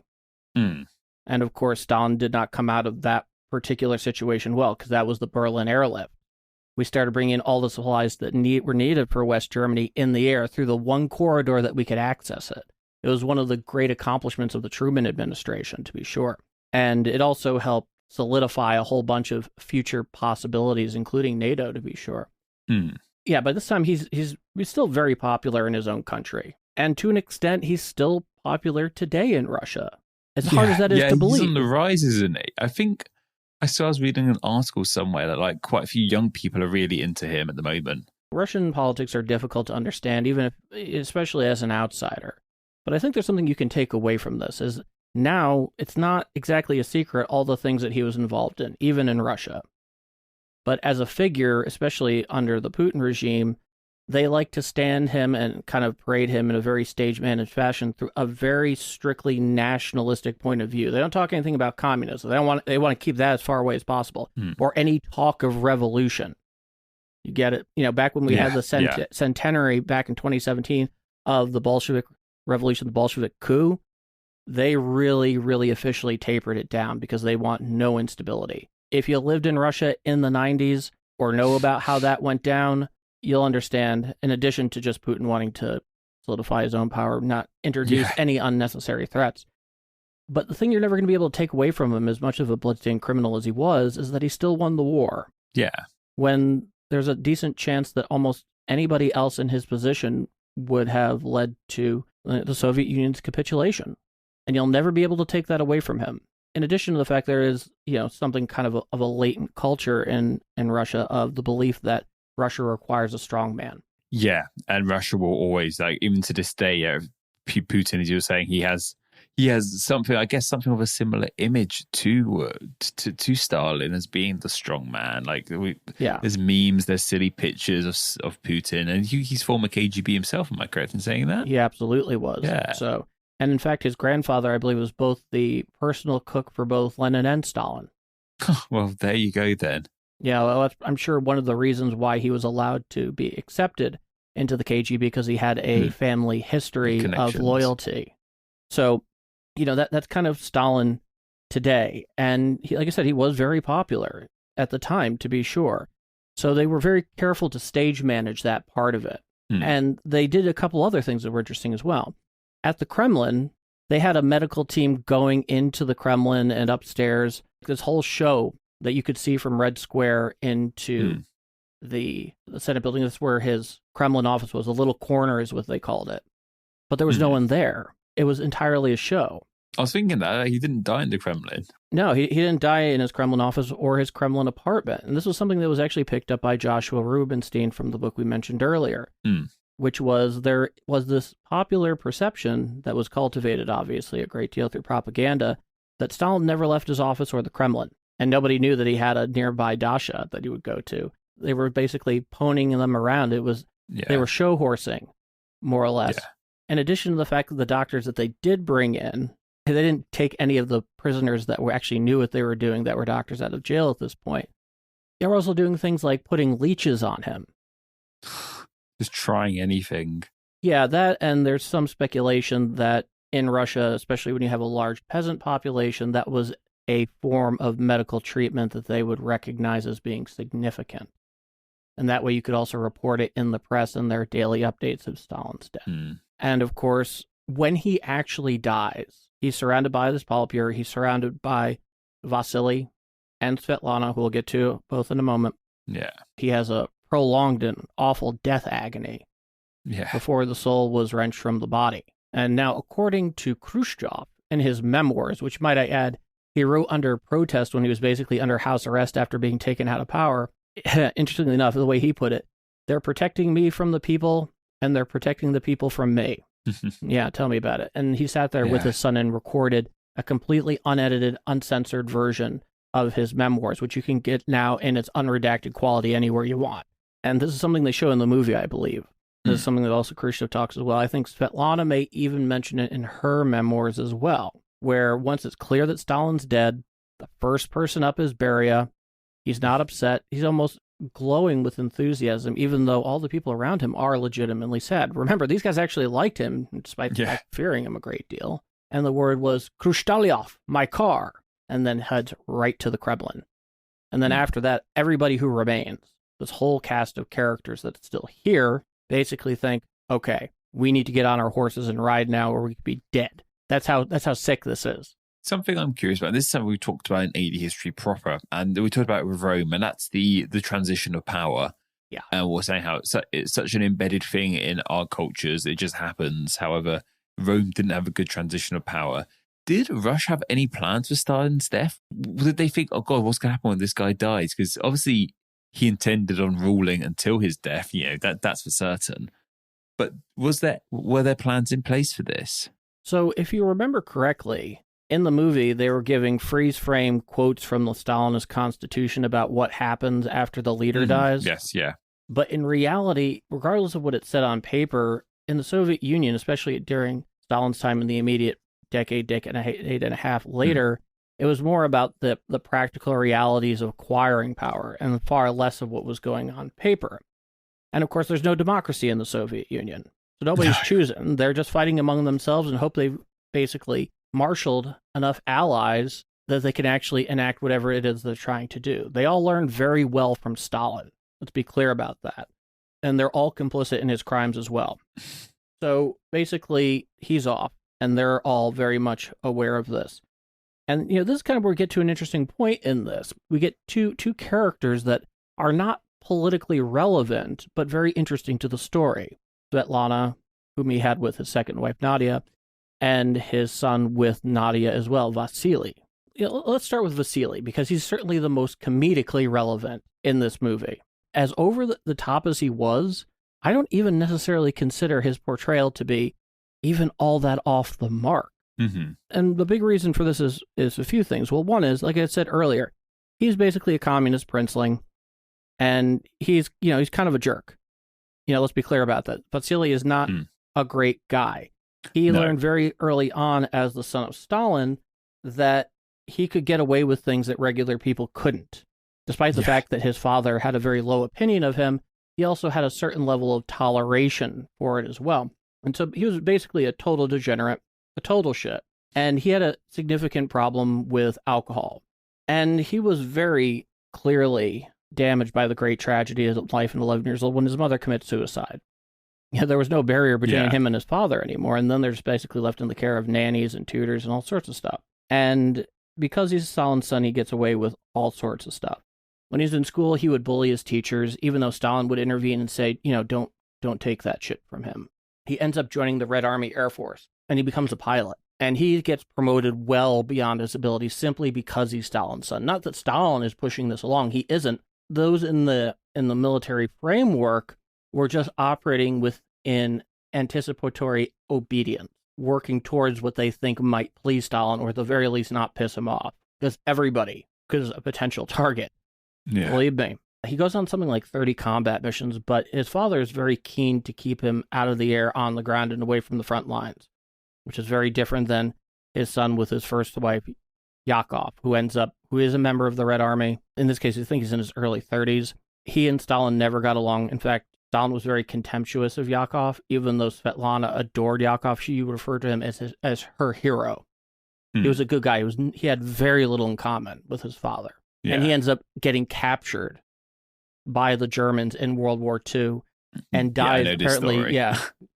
And of course, Stalin did not come out of that particular situation well, because that was the Berlin airlift. We started bringing in all the supplies that were needed for West Germany in the air through the one corridor that we could access it. It was one of the great accomplishments of the Truman administration, to be sure. And it also helped solidify a whole bunch of future possibilities, including NATO, to be sure. Yeah, by this time, he's still very popular in his own country. And to an extent, he's still popular today in Russia. As hard as that is to believe. He's on the rise, isn't he? I think I was reading an article somewhere that like quite a few young people are really into him at the moment. Russian politics are difficult to understand, especially as an outsider. But I think there's something you can take away from this, is now it's not exactly a secret all the things that he was involved in, even in Russia. But as a figure, especially under the Putin regime, they like to stand him and kind of parade him in a very stage-managed fashion through a very strictly nationalistic point of view. They don't talk anything about communism. They want to keep that as far away as possible, or any talk of revolution. You get it? You know, back when we had the centenary back in 2017 of the Bolshevik Revolution, the Bolshevik coup, they really, really officially tapered it down because they want no instability. If you lived in Russia in the 90s or know about how that went down, you'll understand, in addition to just Putin wanting to solidify his own power, not introduce any unnecessary threats. But the thing you're never going to be able to take away from him, as much of a bloodstained criminal as he was, is that he still won the war. Yeah. When there's a decent chance that almost anybody else in his position would have led to the Soviet Union's capitulation. And you'll never be able to take that away from him. In addition to the fact there is, something kind of a latent culture in Russia of the belief that Russia requires a strong man. Yeah, and Russia will always, like, even to this day, Putin, as you were saying, he has something, I guess, something of a similar image to Stalin as being the strong man. Like, there's memes, there's silly pictures of Putin, and he's former KGB himself. Am I correct in saying that? He absolutely was. Yeah. So, and in fact, his grandfather, I believe, was both the personal cook for both Lenin and Stalin. Well, there you go then. Yeah, well, I'm sure one of the reasons why he was allowed to be accepted into the KGB because he had a family history of loyalty. So, that's kind of Stalin today. And like I said, he was very popular at the time, to be sure. So they were very careful to stage manage that part of it. And they did a couple other things that were interesting as well. At the Kremlin, they had a medical team going into the Kremlin and upstairs. This whole show that you could see from Red Square into the Senate building. That's where his Kremlin office was. A little corner is what they called it. But there was no one there. It was entirely a show. I was thinking that he didn't die in the Kremlin. No, he didn't die in his Kremlin office or his Kremlin apartment. And this was something that was actually picked up by Joshua Rubinstein from the book we mentioned earlier, which was there was this popular perception that was cultivated, obviously, a great deal through propaganda, that Stalin never left his office or the Kremlin. And nobody knew that he had a nearby dacha that he would go to. They were basically ponying them around. They were show horsing, more or less. Yeah. In addition to the fact that the doctors that they did bring in, they didn't take any of the prisoners that actually knew what they were doing, that were doctors out of jail at this point. They were also doing things like putting leeches on him. Just trying anything. Yeah, that, and there's some speculation that in Russia, especially when you have a large peasant population, that was a form of medical treatment that they would recognize as being significant. And that way you could also report it in the press in their daily updates of Stalin's death. And of course, when he actually dies, he's surrounded by this polypure. He's surrounded by Vasily and Svetlana, who we'll get to both in a moment. Yeah. He has a prolonged and awful death agony before the soul was wrenched from the body. And now, according to Khrushchev in his memoirs, which might I add, he wrote under protest when he was basically under house arrest after being taken out of power. Interestingly enough, the way he put it, they're protecting me from the people, and they're protecting the people from me. Yeah, tell me about it. And he sat there with his son and recorded a completely unedited, uncensored version of his memoirs, which you can get now in its unredacted quality anywhere you want. And this is something they show in the movie, I believe. This is something that also Khrushchev talks as well. I think Svetlana may even mention it in her memoirs as well, where once it's clear that Stalin's dead, the first person up is Beria. He's not upset. He's almost glowing with enthusiasm, even though all the people around him are legitimately sad. Remember, these guys actually liked him, despite the fact fearing him a great deal. And the word was, Khrushchev, my car, and then heads right to the Kremlin. And then after that, everybody who remains, this whole cast of characters that's still here, basically think, okay, we need to get on our horses and ride now or we could be dead. That's how sick this is. Something I'm curious about, this is something we talked about in AD history proper, and we talked about it with Rome, and that's the transition of power. Yeah. And we're saying how it's such an embedded thing in our cultures. It just happens. However, Rome didn't have a good transition of power. Did Russia have any plans for Stalin's death? Did they think, oh God, what's going to happen when this guy dies? Because obviously he intended on ruling until his death, that's for certain. But were there plans in place for this? So if you remember correctly, in the movie, they were giving freeze-frame quotes from the Stalinist constitution about what happens after the leader dies. Yes, yeah. But in reality, regardless of what it said on paper, in the Soviet Union, especially during Stalin's time in the immediate decade and a half later, it was more about the practical realities of acquiring power and far less of what was going on paper. And of course, there's no democracy in the Soviet Union. So nobody's choosing. They're just fighting among themselves and hope they've basically marshaled enough allies that they can actually enact whatever it is they're trying to do. They all learned very well from Stalin. Let's be clear about that. And they're all complicit in his crimes as well. So basically, he's off, and they're all very much aware of this. And, this is kind of where we get to an interesting point in this. We get two characters that are not politically relevant, but very interesting to the story. Svetlana, whom he had with his second wife, Nadia, and his son with Nadia as well, Vasily. Let's start with Vasily, because he's certainly the most comedically relevant in this movie. As over the top as he was, I don't even necessarily consider his portrayal to be even all that off the mark. Mm-hmm. And the big reason for this is a few things. Well, one is, like I said earlier, he's basically a communist princeling, and he's kind of a jerk. Let's be clear about that. Vasily is not a great guy. He learned very early on as the son of Stalin that he could get away with things that regular people couldn't. Despite the fact that his father had a very low opinion of him, he also had a certain level of toleration for it as well. And so he was basically a total degenerate, a total shit. And he had a significant problem with alcohol. And he was very clearly damaged by the great tragedy of life at 11 years old when his mother commits suicide. There was no barrier between him and his father anymore. And then they're just basically left in the care of nannies and tutors and all sorts of stuff. And because he's Stalin's son, he gets away with all sorts of stuff. When he's in school, he would bully his teachers, even though Stalin would intervene and say, don't take that shit from him. He ends up joining the Red Army Air Force, and he becomes a pilot. And he gets promoted well beyond his abilities simply because he's Stalin's son. Not that Stalin is pushing this along. He isn't. Those in the military framework were just operating within anticipatory obedience, working towards what they think might please Stalin, or at the very least not piss him off. Because everybody is a potential target. Yeah. Believe me. He goes on something like 30 combat missions, but his father is very keen to keep him out of the air, on the ground, and away from the front lines, which is very different than his son with his first wife, Yakov, who is a member of the Red Army. In this case, I think he's in his early 30s. He and Stalin never got along. In fact, Stalin was very contemptuous of Yakov, even though Svetlana adored Yakov. She would refer to him as her hero. He was a good guy. He had very little in common with his father. Yeah. And he ends up getting captured by the Germans in World War II and died apparently,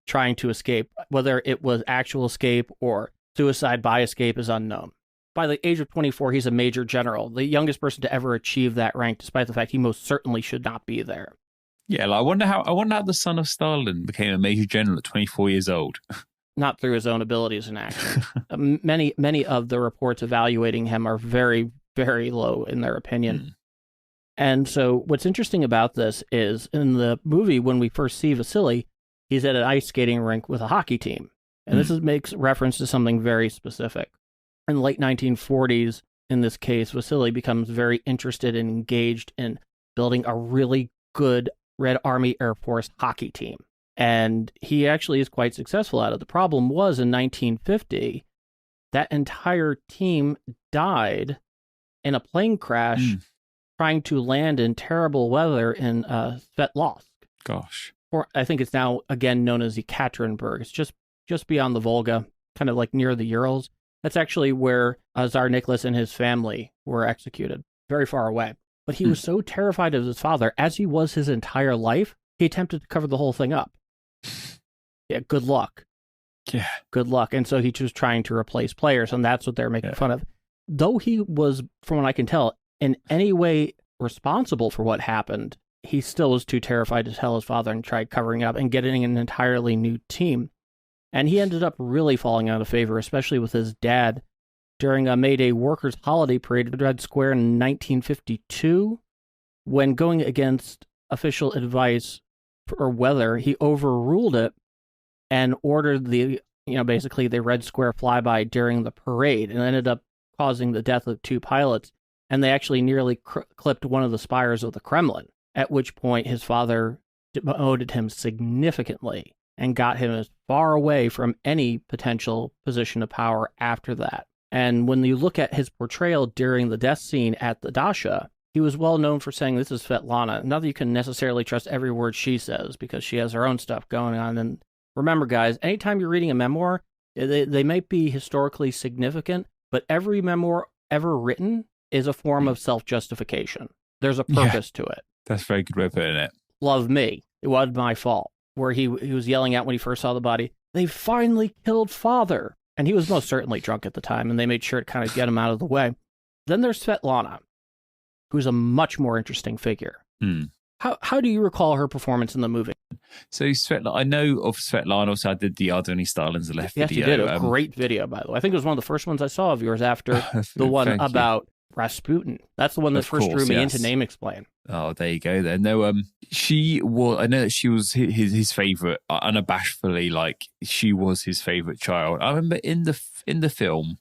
trying to escape. Whether it was actual escape or suicide by escape is unknown. By the age of 24, he's a major general, the youngest person to ever achieve that rank, despite the fact he most certainly should not be there. Yeah, I wonder how the son of Stalin became a major general at 24 years old. Not through his own abilities in action. Many of the reports evaluating him are very, very low in their opinion. And so what's interesting about this is, in the movie, when we first see Vasily, he's at an ice skating rink with a hockey team. And this makes reference to something very specific. In the late 1940s, in this case, Vasily becomes very interested and engaged in building a really good Red Army Air Force hockey team. And he actually is quite successful at it. The problem was in 1950, that entire team died in a plane crash trying to land in terrible weather in Sverdlovsk. Gosh. Or I think it's now again known as Ekaterinburg. It's just beyond the Volga, kind of like near the Urals. That's actually where Tsar Nicholas and his family were executed, very far away. But he was so terrified of his father, as he was his entire life, he attempted to cover the whole thing up. Yeah, good luck. Yeah. Good luck. And so he was trying to replace players, and that's what they're making fun of. Though he was, from what I can tell, in any way responsible for what happened, he still was too terrified to tell his father and tried covering it up and getting an entirely new team. And he ended up really falling out of favor, especially with his dad, during a May Day workers' holiday parade at Red Square in 1952. When going against official advice for weather, he overruled it and ordered basically the Red Square flyby during the parade, and ended up causing the death of 2 pilots. And they actually nearly clipped one of the spires of the Kremlin, at which point his father demoted him significantly and got him as far away from any potential position of power after that. And when you look at his portrayal during the death scene at the Dasha, he was well known for saying, "This is Svetlana." Not that you can necessarily trust every word she says, because she has her own stuff going on. And remember, guys, anytime you're reading a memoir, they might be historically significant, but every memoir ever written is a form of self-justification. There's a purpose to it. That's a very good way of putting it. Love me. It was my fault. Where he was yelling out when he first saw the body, "They finally killed father." And he was most certainly drunk at the time, and they made sure to kind of get him out of the way. Then there's Svetlana, who's a much more interesting figure. How do you recall her performance in the movie? So Svetlana, I know of Svetlana. Also, I did the Are There Any Stalins Left Yes, video. you did. A great video, by the way. I think it was one of the first ones I saw of yours after the one about Rasputin. That's the one that first drew me into Name Explain. Oh, there you go then. No, she was, I know that she was his favorite, unabashedly, like she was his favorite child. I remember in the film,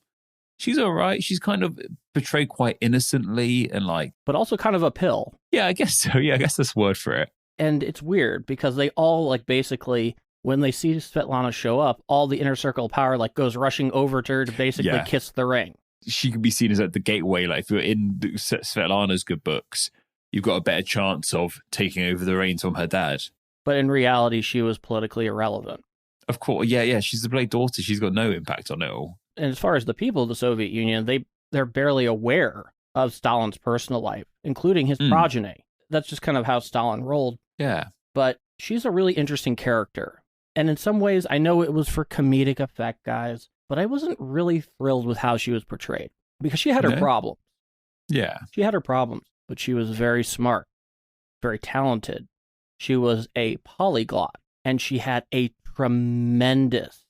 she's all right. She's kind of portrayed quite innocently and but also kind of a pill. Yeah, I guess so. Yeah, I guess that's the word for it. And it's weird because they all basically, when they see Svetlana show up, all the inner circle of power goes rushing over to her to basically kiss the ring. She could be seen as the gateway. If you're in Svetlana's good books, you've got a better chance of taking over the reins from her dad. But in reality, she was politically irrelevant. Of course, yeah. She's the Blade daughter. She's got no impact on it all. And as far as the people of the Soviet Union, they're barely aware of Stalin's personal life, including his progeny. That's just kind of how Stalin rolled. Yeah. But she's a really interesting character. And in some ways, I know it was for comedic effect, guys, but I wasn't really thrilled with how she was portrayed because she had her problems. Yeah. She had her problems, but she was very smart, very talented. She was a polyglot, and she had a tremendous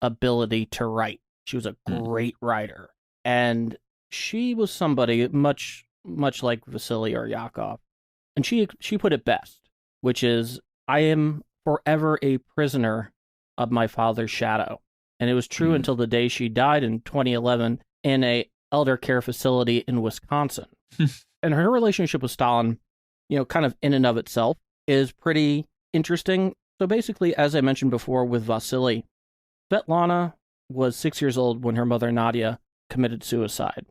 ability to write. She was a great writer. And she was somebody much like Vasily or Yakov. And she put it best, which is, "I am forever a prisoner of my father's shadow." And it was true until the day she died in 2011 in a elder care facility in Wisconsin. And her relationship with Stalin, kind of in and of itself, is pretty interesting. So basically, as I mentioned before with Vasily, Svetlana was 6 years old when her mother, Nadia, committed suicide.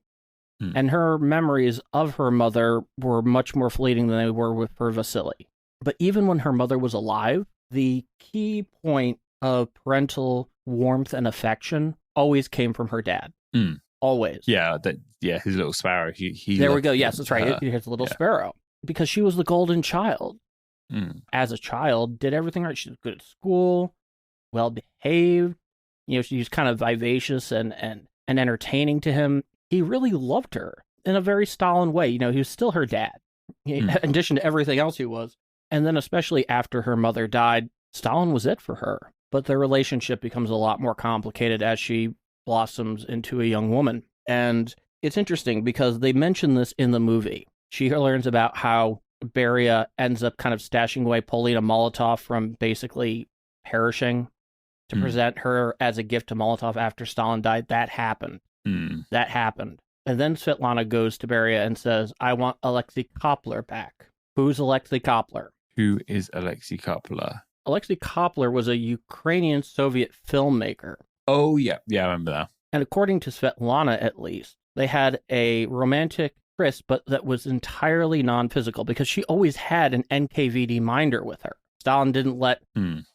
And her memories of her mother were much more fleeting than they were with her Vasily. But even when her mother was alive, the key point of parental warmth and affection always came from her dad. Always. Yeah, his little sparrow. He there we go. Yes, that's right. Here's a little sparrow. Because she was the golden child. As a child, did everything right. She was good at school, well behaved. She was kind of vivacious and entertaining to him. He really loved her in a very Stalin way. He was still her dad, in addition to everything else he was. And then especially after her mother died, Stalin was it for her. But their relationship becomes a lot more complicated as she blossoms into a young woman. And it's interesting because they mention this in the movie. She learns about how Beria ends up kind of stashing away Polina Molotov from basically perishing to present her as a gift to Molotov after Stalin died. That happened. That happened. And then Svetlana goes to Beria and says, I want Alexei Kopler back. Who's Alexei Kopler? Who is Alexei Kopler? Alexei Kopler was a Ukrainian Soviet filmmaker. Oh, yeah. Yeah, I remember that. And according to Svetlana, at least, they had a romantic tryst, but that was entirely non-physical because she always had an NKVD minder with her. Stalin didn't let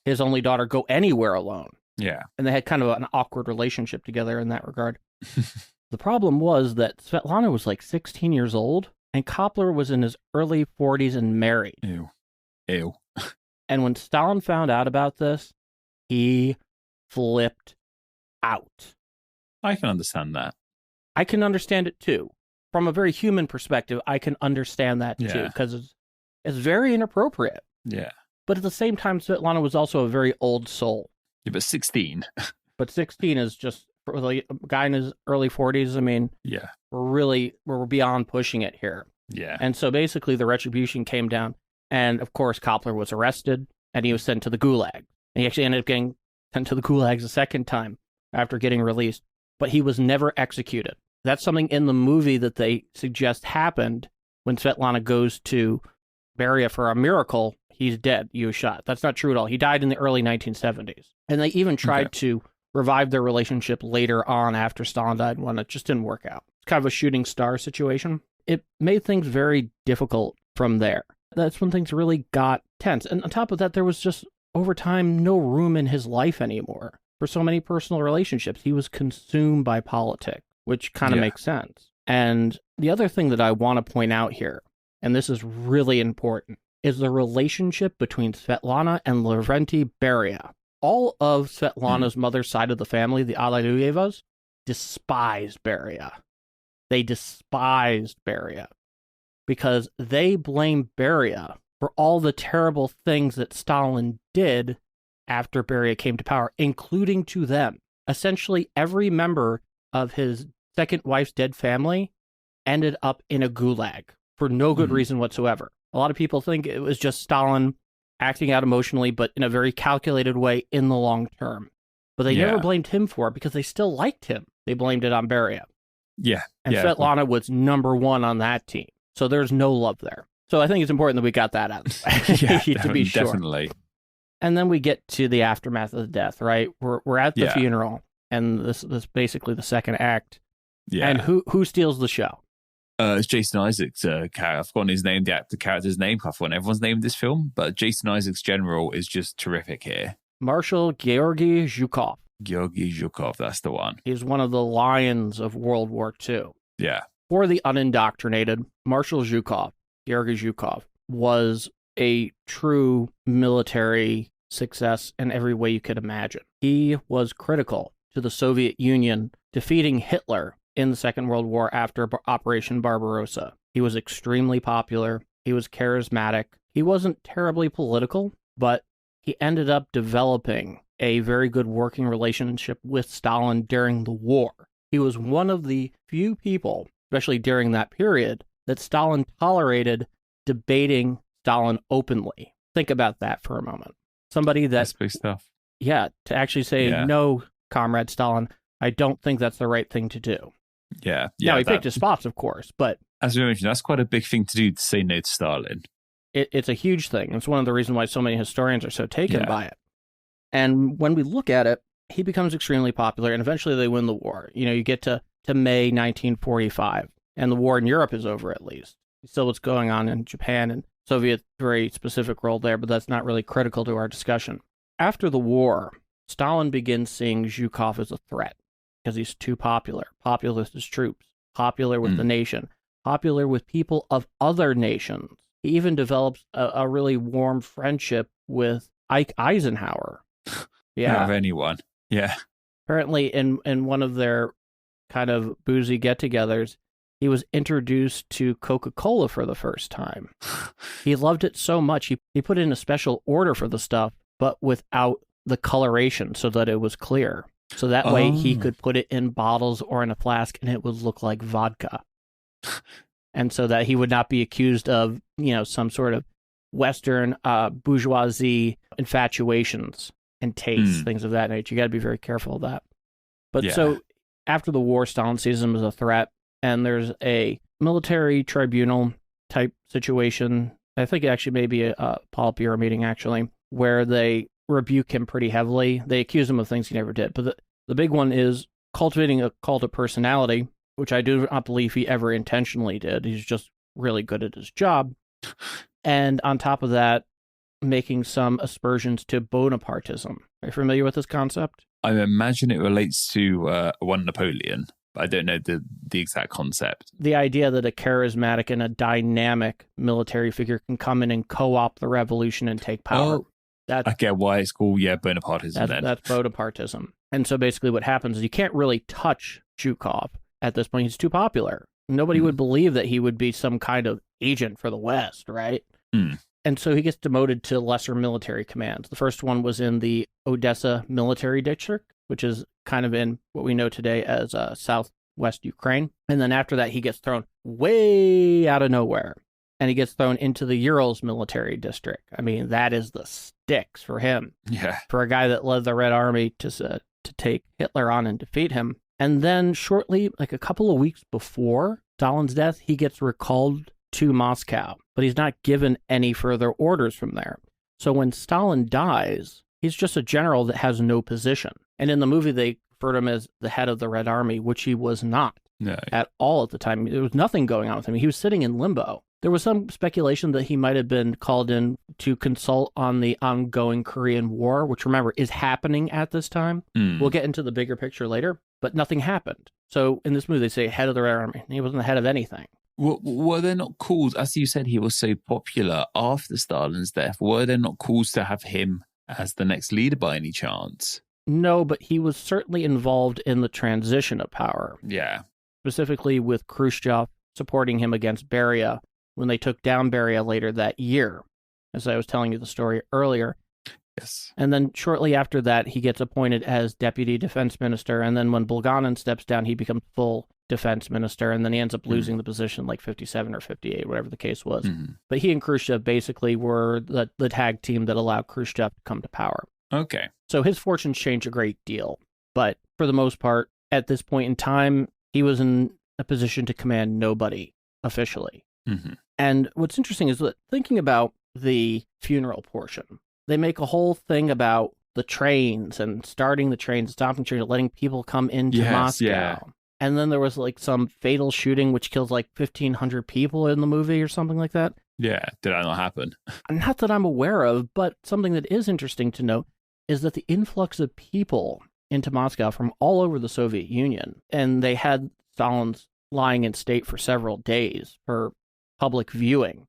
his only daughter go anywhere alone. Yeah. And they had kind of an awkward relationship together in that regard. The problem was that Svetlana was like 16 years old, and Kopler was in his early 40s and married. Ew. And when Stalin found out about this, he flipped out. I can understand that. I can understand it too. From a very human perspective, I can understand that too, because it's very inappropriate. Yeah. But at the same time, Svetlana was also a very old soul. Yeah, but 16. But 16 is just, for a guy in his early 40s, I mean, Yeah. we're beyond pushing it here. Yeah. And so basically the retribution came down. And of course, Kopler was arrested and he was sent to the Gulag. And he actually ended up getting sent to the Gulags a second time after getting released. But he was never executed. That's something in the movie that they suggest happened when Svetlana goes to Beria for a miracle. He's dead. He was shot. That's not true at all. He died in the early 1970s. And they even tried to revive their relationship later on after Stalin died when it just didn't work out. It's kind of a shooting star situation. It made things very difficult from there. That's when things really got tense. And on top of that, there was just, over time, no room in his life anymore for so many personal relationships. He was consumed by politics, which kind of makes sense. And the other thing that I want to point out here, and this is really important, is the relationship between Svetlana and Lavrenti Beria. All of Svetlana's mother's side of the family, the Alexeyevas, despised Beria. They despised Beria because they blamed Beria for all the terrible things that Stalin did after Beria came to power, including to them. Essentially, every member of his second wife's dead family ended up in a gulag for no good reason whatsoever. A lot of people think it was just Stalin acting out emotionally, but in a very calculated way in the long term. But they never blamed him for it because they still liked him. They blamed it on Beria. Yeah. And Svetlana was number one on that team. So there's no love there. So I think it's important that we got that out of the way, to be sure. Definitely. And then we get to the aftermath of the death, right? We're at the funeral, and this is basically the second act. Yeah. And who steals the show? It's Jason Isaacs' character. I've forgotten his name, the character's name. I've forgotten everyone's name in this film, but Jason Isaacs' general is just terrific here. Marshal Georgy Zhukov. Georgy Zhukov, that's the one. He's one of the lions of World War II. Yeah. For the unindoctrinated, Marshal Zhukov, Georgy Zhukov, was a true military success in every way you could imagine. He was critical to the Soviet Union defeating Hitler in the Second World War after Operation Barbarossa. He was extremely popular. He was charismatic. He wasn't terribly political, but he ended up developing a very good working relationship with Stalin during the war. He was one of the few people, especially during that period, that Stalin tolerated debating Stalin openly. Think about that for a moment. Somebody that's big stuff. Yeah, to actually say, no, Comrade Stalin, I don't think that's the right thing to do. Yeah. Now, he picked his spots, of course, but... As we mentioned, that's quite a big thing to do, to say no to Stalin. It's a huge thing. It's one of the reasons why so many historians are so taken by it. And when we look at it, he becomes extremely popular, and eventually they win the war. You know, you get to May 1945, and the war in Europe is over at least. Still what's going on in Japan, and Soviet, very specific role there, but that's not really critical to our discussion. After the war, Stalin begins seeing Zhukov as a threat because he's too popular with his troops, popular with the nation, popular with people of other nations. He even develops a really warm friendship with Ike Eisenhower. Not of anyone. Yeah. Apparently, in one of their kind of boozy get-togethers, he was introduced to Coca-Cola for the first time. He loved it so much, he put in a special order for the stuff, but without the coloration so that it was clear. So that way he could put it in bottles or in a flask and it would look like vodka. And so that he would not be accused of, some sort of Western bourgeoisie infatuations and tastes, things of that nature. You got to be very careful of that. But so after the war, Stalin sees him as a threat, and there's a military tribunal type situation. I think it actually may be a Politburo meeting, actually, where they rebuke him pretty heavily. They accuse him of things he never did. But the big one is cultivating a cult of personality, which I do not believe he ever intentionally did. He's just really good at his job. And on top of that, making some aspersions to Bonapartism. Are you familiar with this concept? I imagine it relates to one Napoleon, but I don't know the exact concept. The idea that a charismatic and a dynamic military figure can come in and co-opt the revolution and take power. Oh, I get why it's called, Bonapartism then. That's Bonapartism. And so basically what happens is you can't really touch Zhukov at this point. He's too popular. Nobody would believe that he would be some kind of agent for the West, right? And so he gets demoted to lesser military commands. The first one was in the Odessa military district, which is kind of in what we know today as southwest Ukraine. And then after that, he gets thrown way out of nowhere. And he gets thrown into the Urals military district. I mean, that is the sticks for him. Yeah. For a guy that led the Red Army to take Hitler on and defeat him. And then shortly, like a couple of weeks before Stalin's death, he gets recalled to Moscow, but he's not given any further orders from there. So when Stalin dies, he's just a general that has no position. And in the movie, they refer to him as the head of the Red Army, which he was not at all at the time. There was nothing going on with him. He was sitting in limbo. There was some speculation that he might have been called in to consult on the ongoing Korean War, which, remember, is happening at this time. We'll get into the bigger picture later, but nothing happened. So in this movie, they say head of the Red Army. He wasn't the head of anything. Were there not calls, as you said, he was so popular after Stalin's death, were there not calls to have him as the next leader by any chance? No, but he was certainly involved in the transition of power. Yeah. Specifically with Khrushchev supporting him against Beria when they took down Beria later that year, as I was telling you the story earlier. Yes. And then shortly after that, he gets appointed as deputy defense minister. And then when Bulganin steps down, he becomes full defense minister. And then he ends up losing the position like 57 or 58, whatever the case was. But he and Khrushchev basically were the tag team that allowed Khrushchev to come to power. Okay. So his fortunes changed a great deal. But for the most part, at this point in time, he was in a position to command nobody officially. And what's interesting is that thinking about the funeral portion, they make a whole thing about the trains and starting the trains, stopping trains, letting people come into Moscow. Yeah. And then there was like some fatal shooting which kills like 1,500 people in the movie or something like that. Yeah, did that not happen? Not that I'm aware of, but something that is interesting to note is that the influx of people into Moscow from all over the Soviet Union, and they had Stalin's lying in state for several days for public viewing.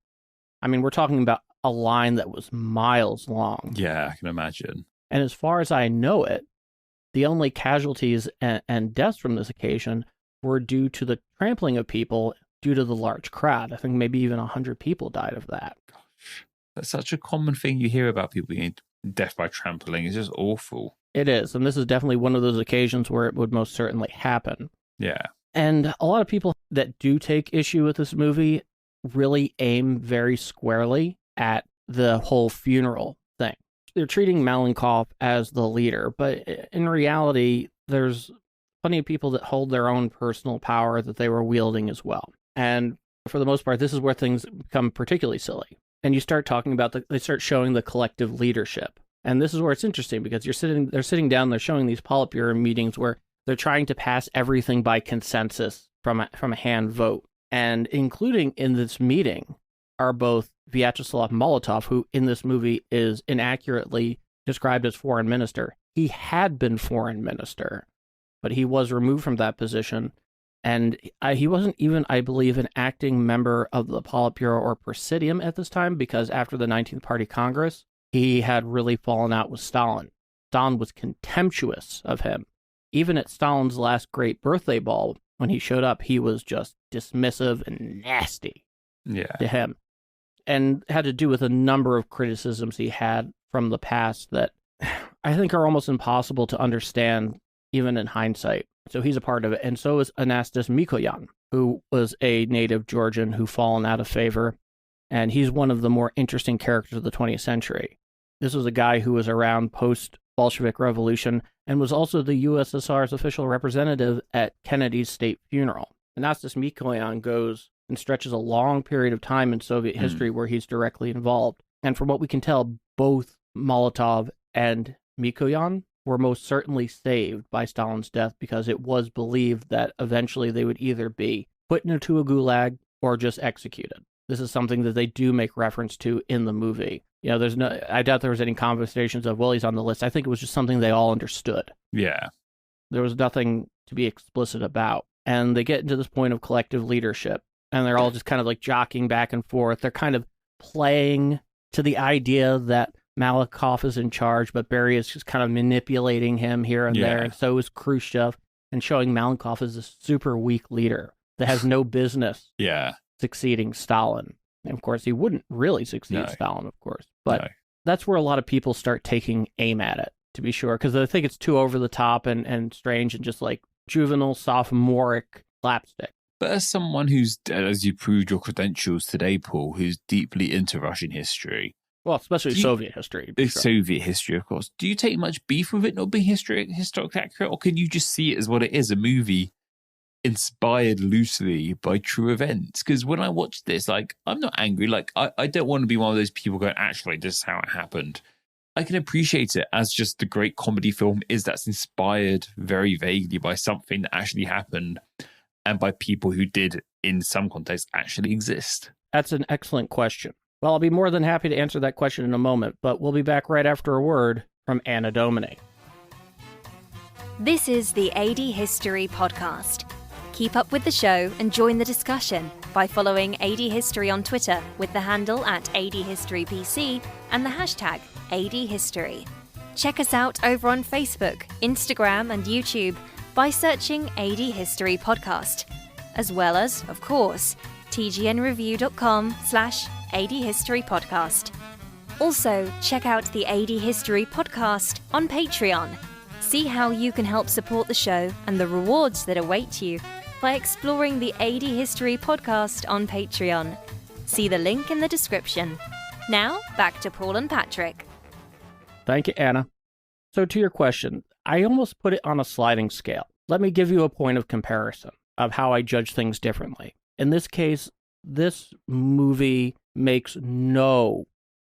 I mean, we're talking about a line that was miles long. Yeah, I can imagine. And as far as I know it, the only casualties and deaths from this occasion were due to the trampling of people due to the large crowd. I think maybe even 100 people died of that. Gosh, that's such a common thing you hear about people being death by trampling. It's just awful. It is. And this is definitely one of those occasions where it would most certainly happen. Yeah. And a lot of people that do take issue with this movie really aim very squarely at the whole funeral thing. They're treating Malenkov as the leader, but in reality, there's plenty of people that hold their own personal power that they were wielding as well. And for the most part, this is where things become particularly silly. And you start talking about they start showing the collective leadership. And this is where it's interesting because they're sitting down, they're showing these Politburo meetings where they're trying to pass everything by consensus from a hand vote. And including in this meeting are both Vyacheslav Molotov, who in this movie is inaccurately described as foreign minister. He had been foreign minister, but he was removed from that position. And he wasn't even, I believe, an acting member of the Politburo or Presidium at this time, because after the 19th Party Congress, he had really fallen out with Stalin. Stalin was contemptuous of him. Even at Stalin's last great birthday ball, when he showed up, he was just dismissive and nasty to him. And had to do with a number of criticisms he had from the past that I think are almost impossible to understand, even in hindsight. So he's a part of it. And so is Anastas Mikoyan, who was a native Georgian who fallen out of favor. And he's one of the more interesting characters of the 20th century. This was a guy who was around post-Bolshevik Revolution and was also the USSR's official representative at Kennedy's state funeral. Anastas Mikoyan goes and stretches a long period of time in Soviet history where he's directly involved. And from what we can tell, both Molotov and Mikoyan were most certainly saved by Stalin's death because it was believed that eventually they would either be put into a gulag or just executed. This is something that they do make reference to in the movie. I doubt there was any conversations of, well, he's on the list. I think it was just something they all understood. Yeah. There was nothing to be explicit about. And they get into this point of collective leadership, and they're all just kind of like jockeying back and forth. They're kind of playing to the idea that Malikov is in charge, but Beria is just kind of manipulating him here and there, and so is Khrushchev, and showing Malikov as a super weak leader that has no business succeeding Stalin. And of course, he wouldn't really succeed Stalin, of course. But that's where a lot of people start taking aim at it, to be sure, because they think it's too over the top and strange and just like juvenile, sophomoric slapstick. But as someone who's, as you proved your credentials today, Paul, who's deeply into Russian history, well, especially Soviet history. Soviet history, of course. Do you take much beef with it not being historically accurate, or can you just see it as what it is, a movie inspired loosely by true events? Because when I watch this, like, I'm not angry. Like, I don't want to be one of those people going, actually, this is how it happened. I can appreciate it as just the great comedy film is that's inspired very vaguely by something that actually happened and by people who did, in some context, actually exist. That's an excellent question. Well, I'll be more than happy to answer that question in a moment, but we'll be back right after a word from Anna Domini. This is the AD History Podcast. Keep up with the show and join the discussion by following AD History on Twitter with the handle @ADHistoryPC and the hashtag ADHistory. Check us out over on Facebook, Instagram and YouTube by searching AD History Podcast, as well as, of course, tgnreview.com/AD History Podcast. Also, check out the AD History Podcast on Patreon. See how you can help support the show and the rewards that await you by exploring the AD History Podcast on Patreon. See the link in the description. Now, back to Paul and Patrick. Thank you, Anna. So to your question, I almost put it on a sliding scale. Let me give you a point of comparison of how I judge things differently. In this case, this movie makes no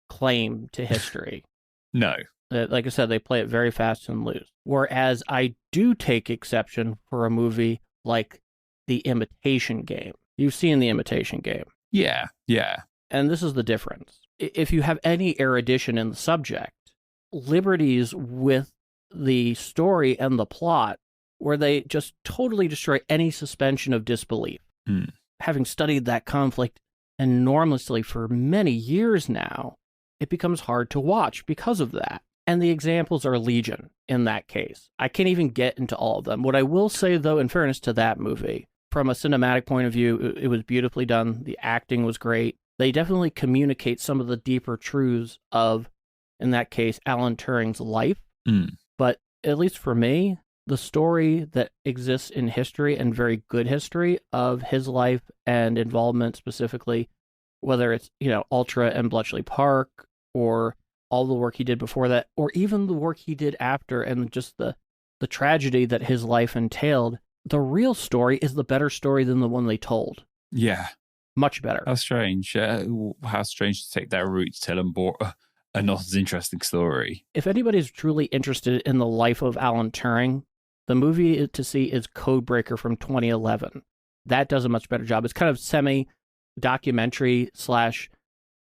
claim to history. No. Like I said, they play it very fast and loose. Whereas I do take exception for a movie like The Imitation Game. You've seen The Imitation Game. Yeah. And this is the difference. If you have any erudition in the subject, liberties with the story and the plot where they just totally destroy any suspension of disbelief. Having studied that conflict enormously for many years now, it becomes hard to watch because of that. And the examples are legion in that case. I can't even get into all of them. What I will say, though, in fairness to that movie, from a cinematic point of view, it was beautifully done. The acting was great. They definitely communicate some of the deeper truths of, in that case, Alan Turing's life. But at least for me, the story that exists in history, and very good history, of his life and involvement specifically, whether it's, Ultra and Bletchley Park, or all the work he did before that, or even the work he did after, and just the tragedy that his life entailed, the real story is the better story than the one they told. Yeah. Much better. How strange. How strange to take that route to tell a not as interesting story. If anybody's truly interested in the life of Alan Turing, the movie to see is Codebreaker from 2011. That does a much better job. It's kind of semi-documentary /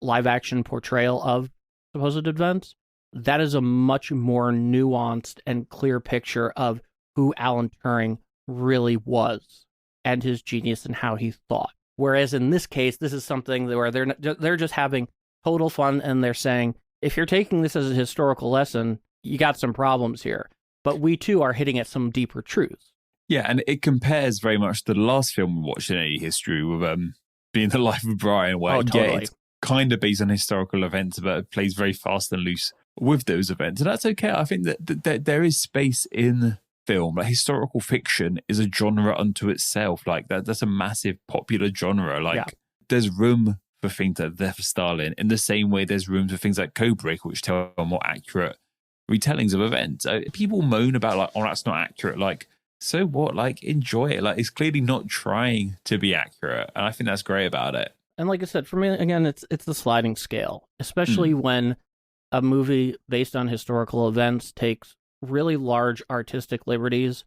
live-action portrayal of supposed events. That is a much more nuanced and clear picture of who Alan Turing really was and his genius and how he thought. Whereas in this case, this is something where they're just having total fun, and they're saying, if you're taking this as a historical lesson, you got some problems here. But we, too, are hitting at some deeper truths. Yeah, and it compares very much to the last film we watched in AD History with being The Life of Brian, where it's kind of based on historical events, but it plays very fast and loose with those events. And that's okay. I think that there is space in film. Like, historical fiction is a genre unto itself. Like, that's a massive popular genre. Like, there's room for things like Death of Stalin in the same way there's room for things like Codebreaker, which tell more accurate retellings of events. People moan about, like, oh, that's not accurate. Like, so what? Like, enjoy it. Like, it's clearly not trying to be accurate. And I think that's great about it. And like I said, for me, again, it's the sliding scale, especially when a movie based on historical events takes really large artistic liberties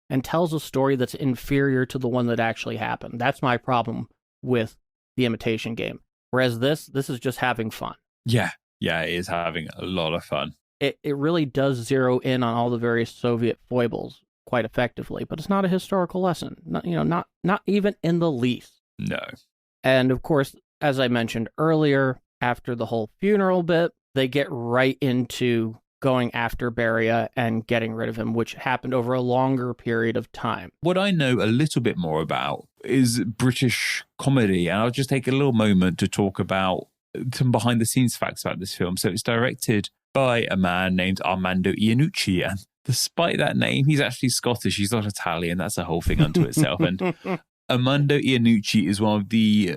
and tells a story that's inferior to the one that actually happened. That's my problem with The Imitation Game. Whereas this is just having fun. Yeah, it is having a lot of fun. It really does zero in on all the various Soviet foibles quite effectively, but it's not a historical lesson. Not even in the least. No. And of course, as I mentioned earlier, after the whole funeral bit, they get right into going after Beria and getting rid of him, which happened over a longer period of time. What I know a little bit more about is British comedy, and I'll just take a little moment to talk about some behind the scenes facts about this film. So it's directed by a man named Armando Iannucci, and despite that name, he's actually Scottish. He's not Italian. That's a whole thing unto itself. And Armando Iannucci is one of the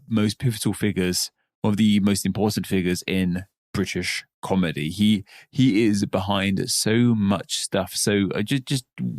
most pivotal figures, one of the most important figures in British comedy. He is behind so much stuff. So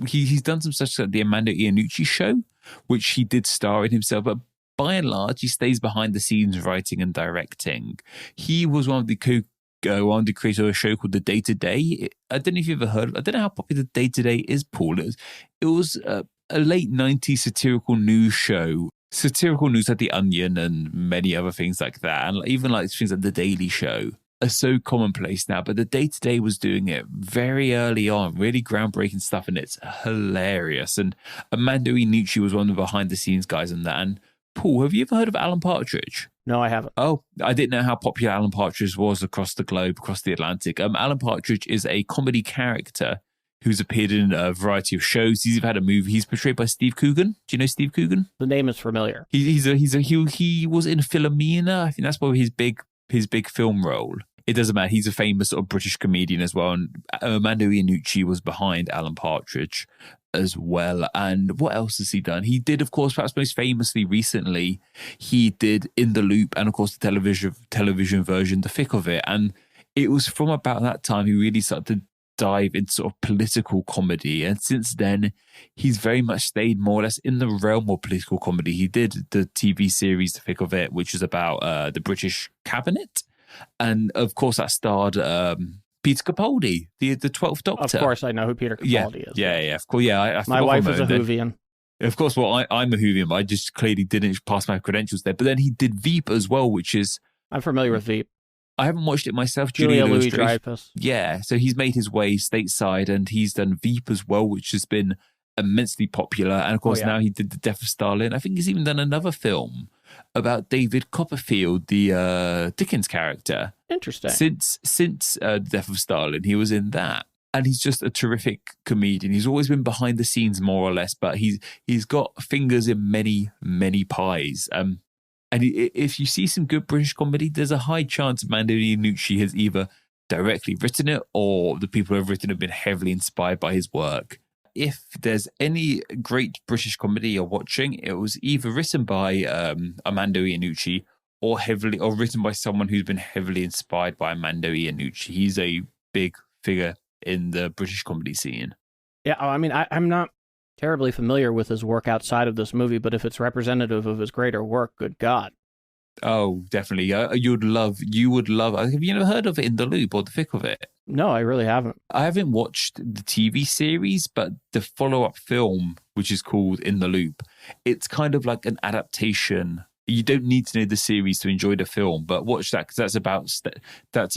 he's done some such like the Armando Iannucci Show, which he did star in himself, but by and large, he stays behind the scenes writing and directing. He was one of the creator of a show called The Day to Day. I don't know if you've ever heard of it. I don't know how popular The Day to Day is, Paul. It was a late 90s satirical news show. Satirical news like The Onion and many other things like that. And even like things like The Daily Show are so commonplace now. But The Day to Day was doing it very early on, really groundbreaking stuff. And it's hilarious. And Armando Iannucci was one of the behind the scenes guys on that. And Paul, have you ever heard of Alan Partridge? No, I haven't. Oh, I didn't know how popular Alan Partridge was across the globe, across the Atlantic. Alan Partridge is a comedy character who's appeared in a variety of shows. He's even had a movie. He's portrayed by Steve Coogan. Do you know Steve Coogan? The name is familiar. He was in Philomena. I think that's probably his big film role. It doesn't matter. He's a famous sort of British comedian as well. And Armando Iannucci was behind Alan Partridge as well. And what else has he done? He did, of course, perhaps most famously recently, he did In the Loop and, of course, the television version, The Thick of It. And it was from about that time he really started to dive into sort of political comedy. And since then, he's very much stayed more or less in the realm of political comedy. He did the TV series The Thick of It, which is about the British cabinet. And, of course, that starred Peter Capaldi, the 12th Doctor. Of course, I know who Peter Capaldi is. Yeah, of course. Yeah, my wife is a Whovian. Of course, well, I'm a Whovian, but I just clearly didn't pass my credentials there. But then he did Veep as well, which is... I'm familiar with Veep. I haven't watched it myself. Julia Louis-Dreyfus. Yeah, so he's made his way stateside, and he's done Veep as well, which has been immensely popular. And of course, now he did The Death of Stalin. I think he's even done another film about David Copperfield, the Dickens character. Interesting. Since The Death of Stalin, he was in that. And he's just a terrific comedian. He's always been behind the scenes, more or less, but he's got fingers in many, many pies. And if you see some good British comedy, there's a high chance Armando Iannucci has either directly written it or the people who have written it have been heavily inspired by his work. If there's any great British comedy you're watching, it was either written by Armando Iannucci or written by someone who's been heavily inspired by Armando Iannucci. He's a big figure in the British comedy scene. Yeah, I mean, I'm not terribly familiar with his work outside of this movie, but if it's representative of his greater work, good God. Oh, definitely. You would love. Have you ever heard of In the Loop or The Thick of It? No, I really haven't. I haven't watched the TV series, but the follow-up film, which is called In the Loop, it's kind of like an adaptation. You don't need to know the series to enjoy the film, but watch that because that's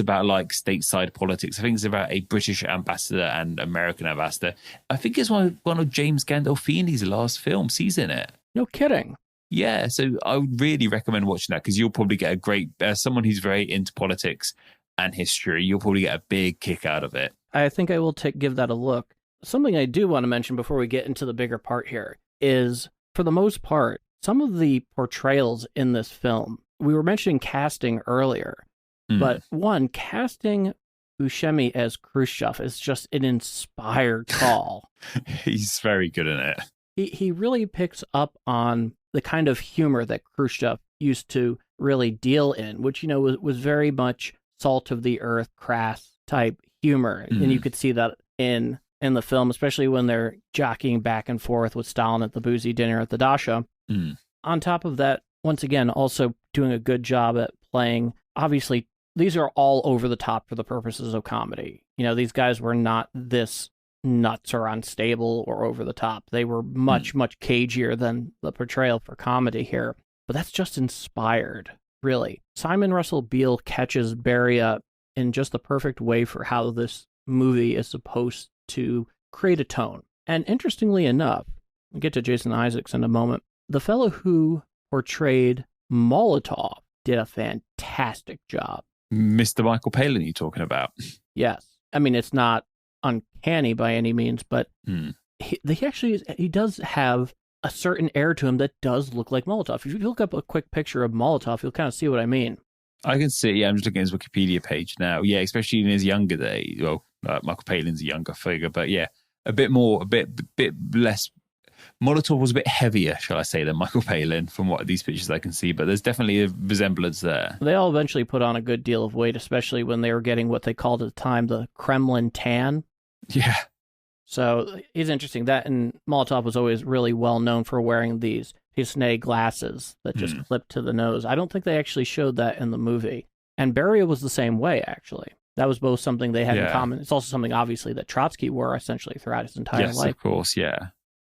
about like stateside politics. I think it's about a British ambassador and American ambassador. I think it's one of James Gandolfini's last films. He's in it. No kidding. Yeah, so I would really recommend watching that because you'll probably get a great, someone who's very into politics and history, you'll probably get a big kick out of it. I think I will give that a look. Something I do want to mention before we get into the bigger part here is, for the most part, some of the portrayals in this film, we were mentioning casting earlier, but casting Buscemi as Khrushchev is just an inspired call. He's very good in it. He really picks up on the kind of humor that Khrushchev used to really deal in, which, was very much salt of the earth, crass type humor. And you could see that in in the film, especially when they're jockeying back and forth with Stalin at the boozy dinner at the Dasha. On top of that, once again, also doing a good job at playing, obviously, these are all over the top for the purposes of comedy. You know, these guys were not this nuts or unstable or over the top. They were much, much cagier than the portrayal for comedy here. But that's just inspired, really. Simon Russell Beale catches Beria in just the perfect way for how this movie is supposed to create a tone. And interestingly enough, we'll get to Jason Isaacs in a moment, the fellow who portrayed Molotov did a fantastic job. Mr. Michael Palin you're talking about? Yes. I mean, it's not uncanny by any means, but he does have a certain air to him that does look like Molotov. If you look up a quick picture of Molotov, you'll kind of see what I mean. I can see, yeah, I'm just looking at his Wikipedia page now. Yeah, especially in his younger days. Well, Michael Palin's a younger figure, but yeah, a bit less. Molotov was a bit heavier, shall I say, than Michael Palin from what these pictures I can see, but there's definitely a resemblance there. They all eventually put on a good deal of weight, especially when they were getting what they called at the time the Kremlin tan. Yeah. So it's interesting. That, and Molotov was always really well known for wearing these Disney glasses that just clip to the nose. I don't think they actually showed that in the movie. And Beria was the same way, actually. That was both something they had in common. It's also something, obviously, that Trotsky wore essentially throughout his entire life. Yes, of course, yeah.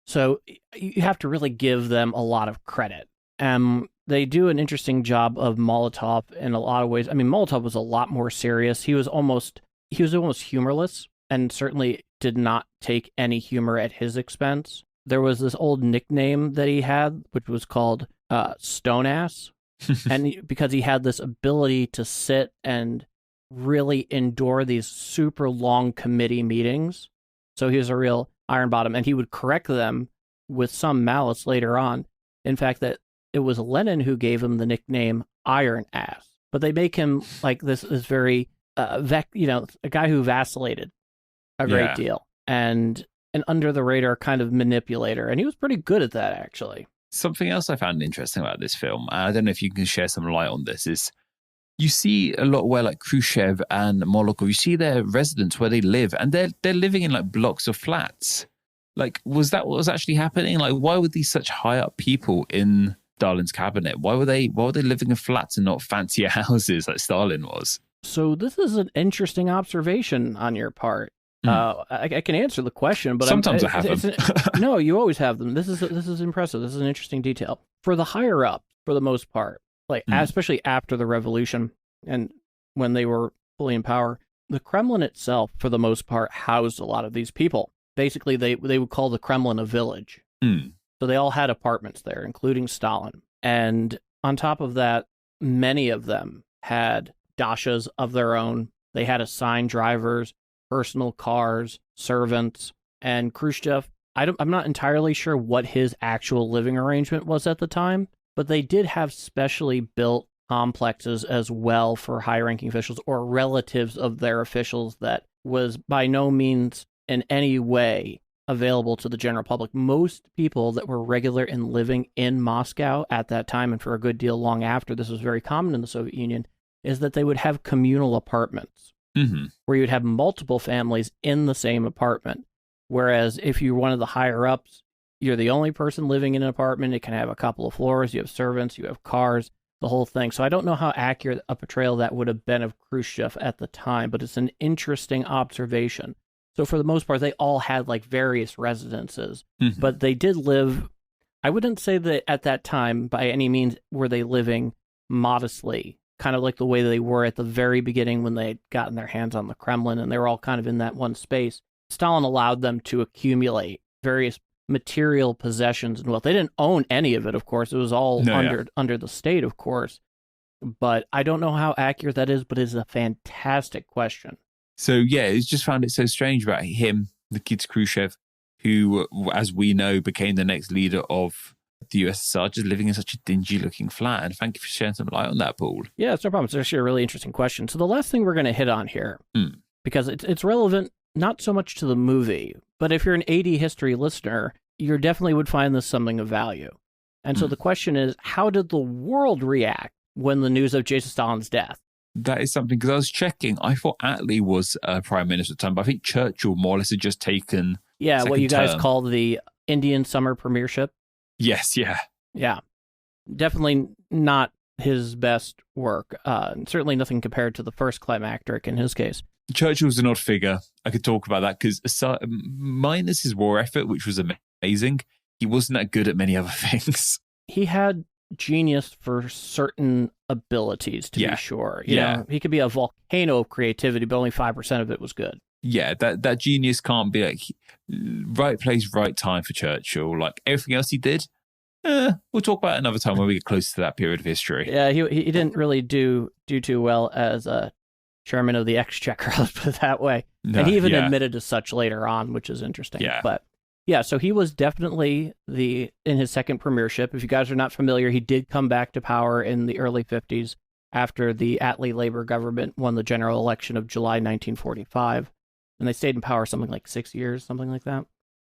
So you have to really give them a lot of credit. They do an interesting job of Molotov in a lot of ways. I mean, Molotov was a lot more serious. He was almost humorless, and certainly did not take any humor at his expense. There was this old nickname that he had, which was called Stone Ass, and because he had this ability to sit and really endure these super long committee meetings. So he was a real iron bottom, and he would correct them with some malice later on. In fact, that it was Lenin who gave him the nickname Iron Ass. But they make him like this very, a guy who vacillated a great deal, and an under the radar kind of manipulator, and he was pretty good at that, actually. Something else I found interesting about this film, and I don't know if you can share some light on this, is you see a lot where like Khrushchev and Molotov, you see their residence where they live, and they're living in like blocks of flats. Like, was that what was actually happening? Like, why were these such high up people in Stalin's cabinet? Why were they living in flats and not fancier houses like Stalin was? So this is an interesting observation on your part. I can answer the question, but sometimes I have them. No, you always have them. This is impressive. This is an interesting detail. For the higher up, for the most part, like especially after the revolution and when they were fully in power, the Kremlin itself, for the most part, housed a lot of these people. Basically, they would call the Kremlin a village. So they all had apartments there, including Stalin. And on top of that, many of them had dashas of their own. They had assigned drivers, personal cars, servants, and Khrushchev. I'm not entirely sure what his actual living arrangement was at the time, but they did have specially built complexes as well for high-ranking officials or relatives of their officials that was by no means in any way available to the general public. Most people that were regular in living in Moscow at that time, and for a good deal long after, this was very common in the Soviet Union, is that they would have communal apartments. Where you'd have multiple families in the same apartment. Whereas if you're one of the higher ups, you're the only person living in an apartment. It can have a couple of floors. You have servants, you have cars, the whole thing. So I don't know how accurate a portrayal that would have been of Khrushchev at the time, but it's an interesting observation. So for the most part, they all had like various residences, but they did live. I wouldn't say that at that time by any means were they living modestly, kind of like the way they were at the very beginning when they had gotten their hands on the Kremlin and they were all kind of in that one space. Stalin allowed them to accumulate various material possessions and wealth. They didn't own any of it, of course. It was all under the state, of course. But I don't know how accurate that is, but it's a fantastic question. So, yeah, it's just found it so strange about him, the kid Khrushchev, who, as we know, became the next leader of the USSR, just living in such a dingy-looking flat. And thank you for sharing some light on that, Paul. Yeah, it's no problem. It's actually a really interesting question. So the last thing we're going to hit on here, because it's relevant not so much to the movie, but if you're an AD history listener, you definitely would find this something of value. And so the question is, how did the world react when the news of Joseph Stalin's death That is something, because I was checking. I thought Attlee was prime minister at the time, but I think Churchill more or less had just taken what you guys term. call the Indian summer premiership. Yes, yeah. Yeah. Definitely not his best work. Certainly nothing compared to the first climacteric in his case. Churchill's an odd figure. I could talk about that because minus his war effort, which was amazing, he wasn't that good at many other things. He had genius for certain abilities, to be sure. You know, he could be a volcano of creativity, but only 5% of it was good. Yeah, that genius can't be like right place, right time for Churchill. Like everything else he did, we'll talk about it another time when we get closer to that period of history. Yeah, he didn't really do too well as a chairman of the Exchequer, let's put it that way. No, and he even admitted to such later on, which is interesting. Yeah. But yeah, so he was definitely in his second premiership. If you guys are not familiar, he did come back to power in the early 50s after the Attlee Labour government won the general election of July 1945. And they stayed in power something like 6 years, something like that.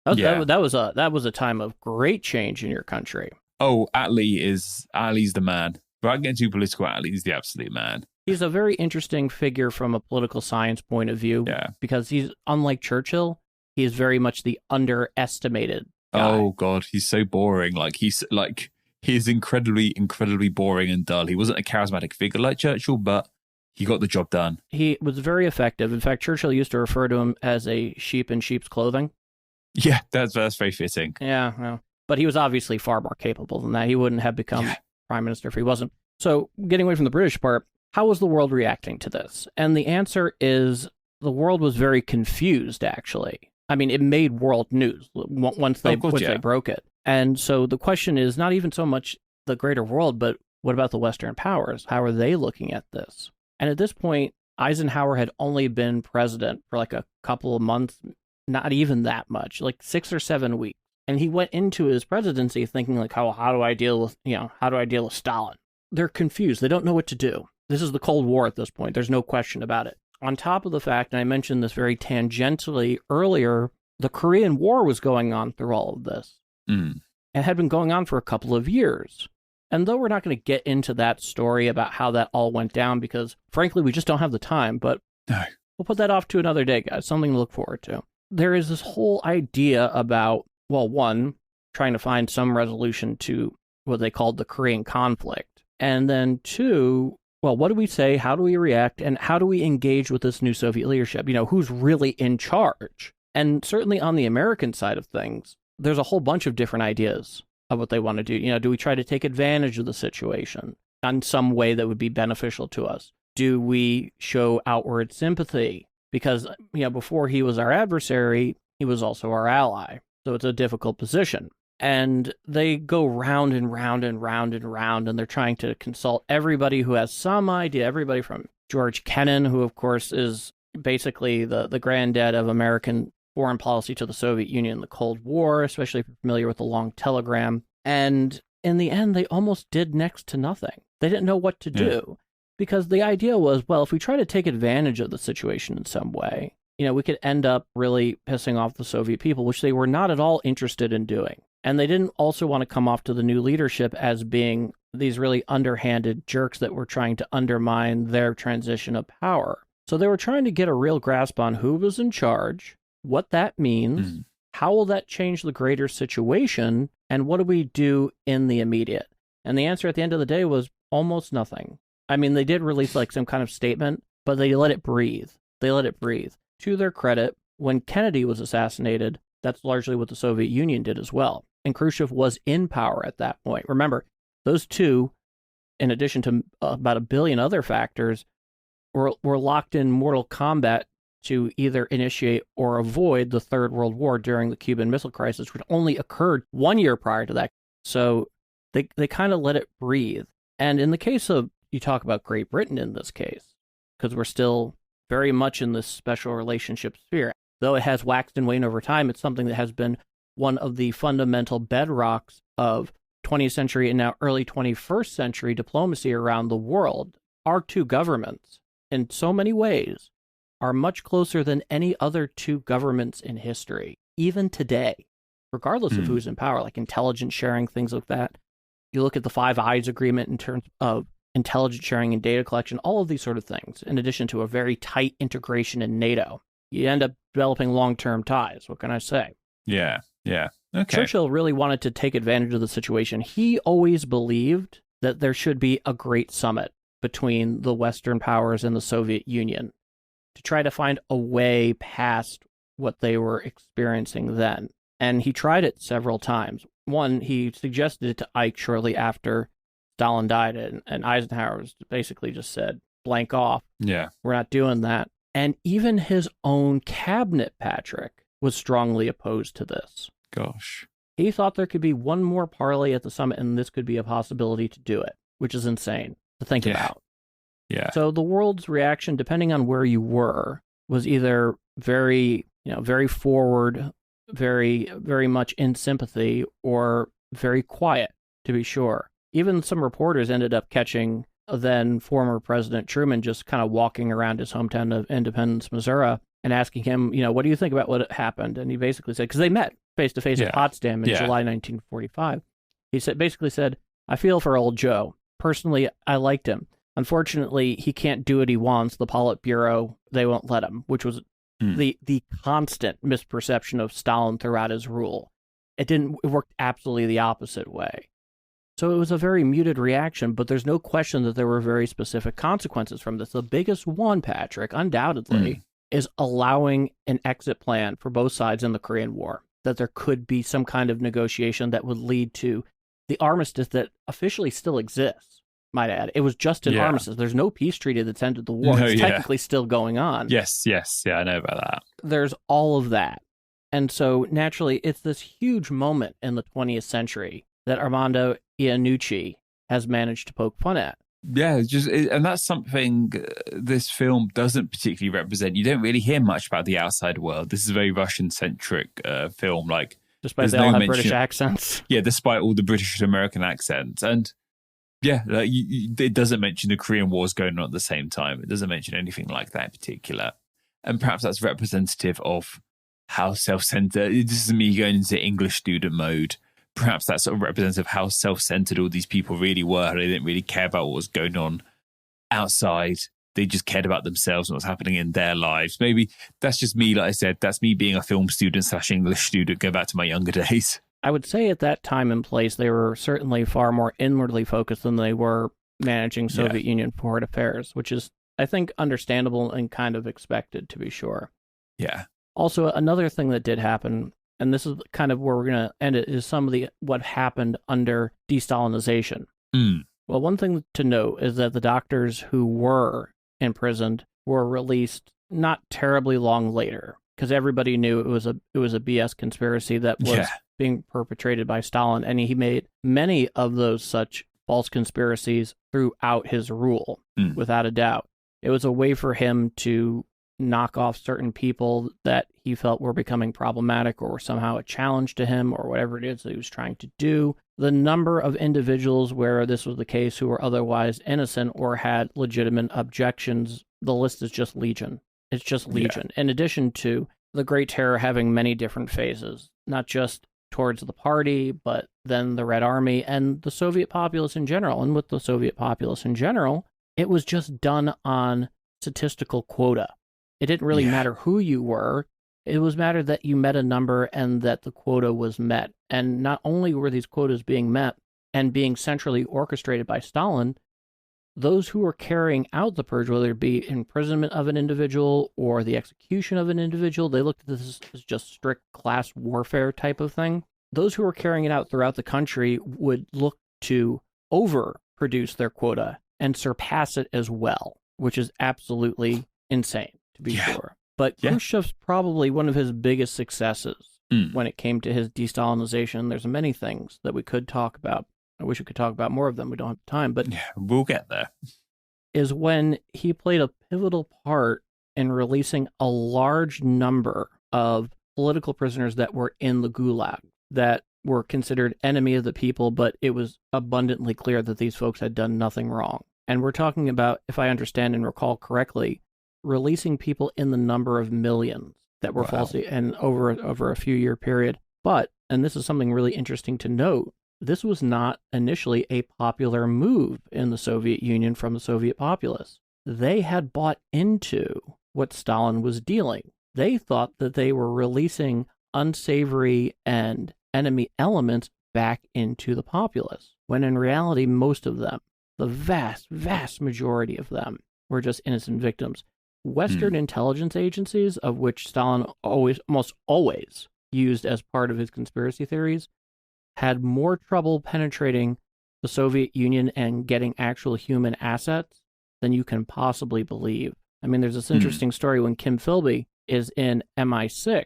That was a time of great change in your country. Oh, Attlee's the man. Without getting too political, Attlee's the absolute man. He's a very interesting figure from a political science point of view. Yeah. Because he's, unlike Churchill, he is very much the underestimated guy. Oh God, he's so boring. He's incredibly, incredibly boring and dull. He wasn't a charismatic figure like Churchill, but he got the job done. He was very effective. In fact, Churchill used to refer to him as a sheep in sheep's clothing. Yeah, that's very fitting. Yeah, well, but he was obviously far more capable than that. He wouldn't have become prime minister if he wasn't. So, getting away from the British part, how was the world reacting to this? And the answer is the world was very confused, actually. I mean, it made world news once they broke it. And so the question is not even so much the greater world, but what about the Western powers? How are they looking at this? And at this point, Eisenhower had only been president for like a couple of months, not even that much, like 6 or 7 weeks. And he went into his presidency thinking like, how do I deal with Stalin? They're confused. They don't know what to do. This is the Cold War at this point. There's no question about it. On top of the fact, and I mentioned this very tangentially earlier, the Korean War was going on through all of this and had been going on for a couple of years. And though we're not going to get into that story about how that all went down, because frankly, we just don't have the time, but we'll put that off to another day, guys, something to look forward to. There is this whole idea about, well, one, trying to find some resolution to what they called the Korean conflict. And then two, well, what do we say? How do we react? And how do we engage with this new Soviet leadership? You know, who's really in charge? And certainly on the American side of things, there's a whole bunch of different ideas of what they want to do. You know, do we try to take advantage of the situation in some way that would be beneficial to us? Do we show outward sympathy? Because, you know, before he was our adversary, he was also our ally. So it's a difficult position. And they go round and round and round and round, and they're trying to consult everybody who has some idea, everybody from George Kennan, who, of course, is basically the granddad of American foreign policy to the Soviet Union in the Cold War, especially if you're familiar with the long telegram. And in the end, they almost did next to nothing. They didn't know what to do because the idea was, well, if we try to take advantage of the situation in some way, you know, we could end up really pissing off the Soviet people, which they were not at all interested in doing. And they didn't also want to come off to the new leadership as being these really underhanded jerks that were trying to undermine their transition of power. So they were trying to get a real grasp on who was in charge, what that means, how will that change the greater situation, and what do we do in the immediate? And the answer at the end of the day was almost nothing. I mean, they did release like some kind of statement, but they let it breathe. To their credit, when Kennedy was assassinated, that's largely what the Soviet Union did as well. And Khrushchev was in power at that point. Remember, those two, in addition to about 1 billion other factors, were locked in mortal combat to either initiate or avoid the Third World War during the Cuban Missile Crisis, which only occurred 1 year prior to that. So they kind of let it breathe. And in the case of, you talk about Great Britain in this case, because we're still very much in this special relationship sphere. Though it has waxed and waned over time, it's something that has been one of the fundamental bedrocks of 20th century and now early 21st century diplomacy around the world. Our two governments, in so many ways, are much closer than any other two governments in history, even today, regardless of who's in power, like intelligence sharing, things like that. You look at the Five Eyes Agreement in terms of intelligence sharing and data collection, all of these sort of things, in addition to a very tight integration in NATO. You end up developing long-term ties. What can I say? Yeah. Okay. Churchill really wanted to take advantage of the situation. He always believed that there should be a great summit between the Western powers and the Soviet Union to try to find a way past what they were experiencing then. And he tried it several times. One, he suggested it to Ike shortly after Stalin died, and Eisenhower basically just said, blank off. Yeah. We're not doing that. And even his own cabinet, Patrick, was strongly opposed to this. Gosh. He thought there could be one more parley at the summit, and this could be a possibility to do it, which is insane to think about. Yeah. So the world's reaction, depending on where you were, was either very forward, very, very much in sympathy, or very quiet, to be sure. Even some reporters ended up catching then former President Truman just kind of walking around his hometown of Independence, Missouri, and asking him, what do you think about what happened? And he basically said, because they met face-to-face at Potsdam in July 1945, he basically said, I feel for old Joe. Personally, I liked him. Unfortunately, he can't do what he wants. The Politburo, they won't let him, which was the constant misperception of Stalin throughout his rule. It worked absolutely the opposite way. So it was a very muted reaction, but there's no question that there were very specific consequences from this. The biggest one, Patrick, undoubtedly, is allowing an exit plan for both sides in the Korean War, that there could be some kind of negotiation that would lead to the armistice that officially still exists, might I add. It was just an armistice. There's no peace treaty that's ended the war. It's technically still going on. Yes. Yeah, I know about that. There's all of that. And so, naturally, it's this huge moment in the 20th century that Armando Iannucci has managed to poke fun at. Yeah, and that's something this film doesn't particularly represent. You don't really hear much about the outside world. This is a very Russian-centric film. Despite they all have British accents. Yeah, despite all the British and American accents. And it doesn't mention the Korean War's going on at the same time. It doesn't mention anything like that in particular. And perhaps that's representative of how self-centered, this is me going into English student mode. Perhaps that's sort of representative of how self-centered all these people really were. They didn't really care about what was going on outside. They just cared about themselves and what's happening in their lives. Maybe that's just me, like I said, that's me being a film student / English student, go back to my younger days. I would say at that time and place, they were certainly far more inwardly focused than they were managing Soviet Union foreign affairs, which is, I think, understandable and kind of expected, to be sure. Yeah. Also, another thing that did happen, and this is kind of where we're going to end it, is some of what happened under de-Stalinization. Well, one thing to note is that the doctors who were imprisoned were released not terribly long later, because everybody knew it was a BS conspiracy that was being perpetrated by Stalin, and he made many of those such false conspiracies throughout his rule, without a doubt. It was a way for him to knock off certain people that he felt were becoming problematic or were somehow a challenge to him or whatever it is that he was trying to do. The number of individuals where this was the case who were otherwise innocent or had legitimate objections, the list is just legion. It's just legion. In addition to the Great Terror having many different phases, not just towards the party, but then the Red Army and the Soviet populace in general. And with the Soviet populace in general, it was just done on statistical quota. It didn't really matter who you were. It was matter that you met a number and that the quota was met. And not only were these quotas being met and being centrally orchestrated by Stalin, those who were carrying out the purge, whether it be imprisonment of an individual or the execution of an individual, they looked at this as just strict class warfare type of thing. Those who were carrying it out throughout the country would look to overproduce their quota and surpass it as well, which is absolutely insane, to be sure. But Khrushchev's probably one of his biggest successes when it came to his de-Stalinization. There's many things that we could talk about. I wish we could talk about more of them. We don't have time, but we'll get there. Is when he played a pivotal part in releasing a large number of political prisoners that were in the Gulag, that were considered enemy of the people, but it was abundantly clear that these folks had done nothing wrong. And we're talking about, if I understand and recall correctly, releasing people in the number of millions that were falsely and over a few year period. But, and this is something really interesting to note, this was not initially a popular move in the Soviet Union from the Soviet populace. They had bought into what Stalin was dealing. They thought that they were releasing unsavory and enemy elements back into the populace, when in reality, most of them, the vast, vast majority of them, were just innocent victims. Western intelligence agencies, of which Stalin almost always used as part of his conspiracy theories, had more trouble penetrating the Soviet Union and getting actual human assets than you can possibly believe. I mean, there's this interesting story when Kim Philby is in MI6,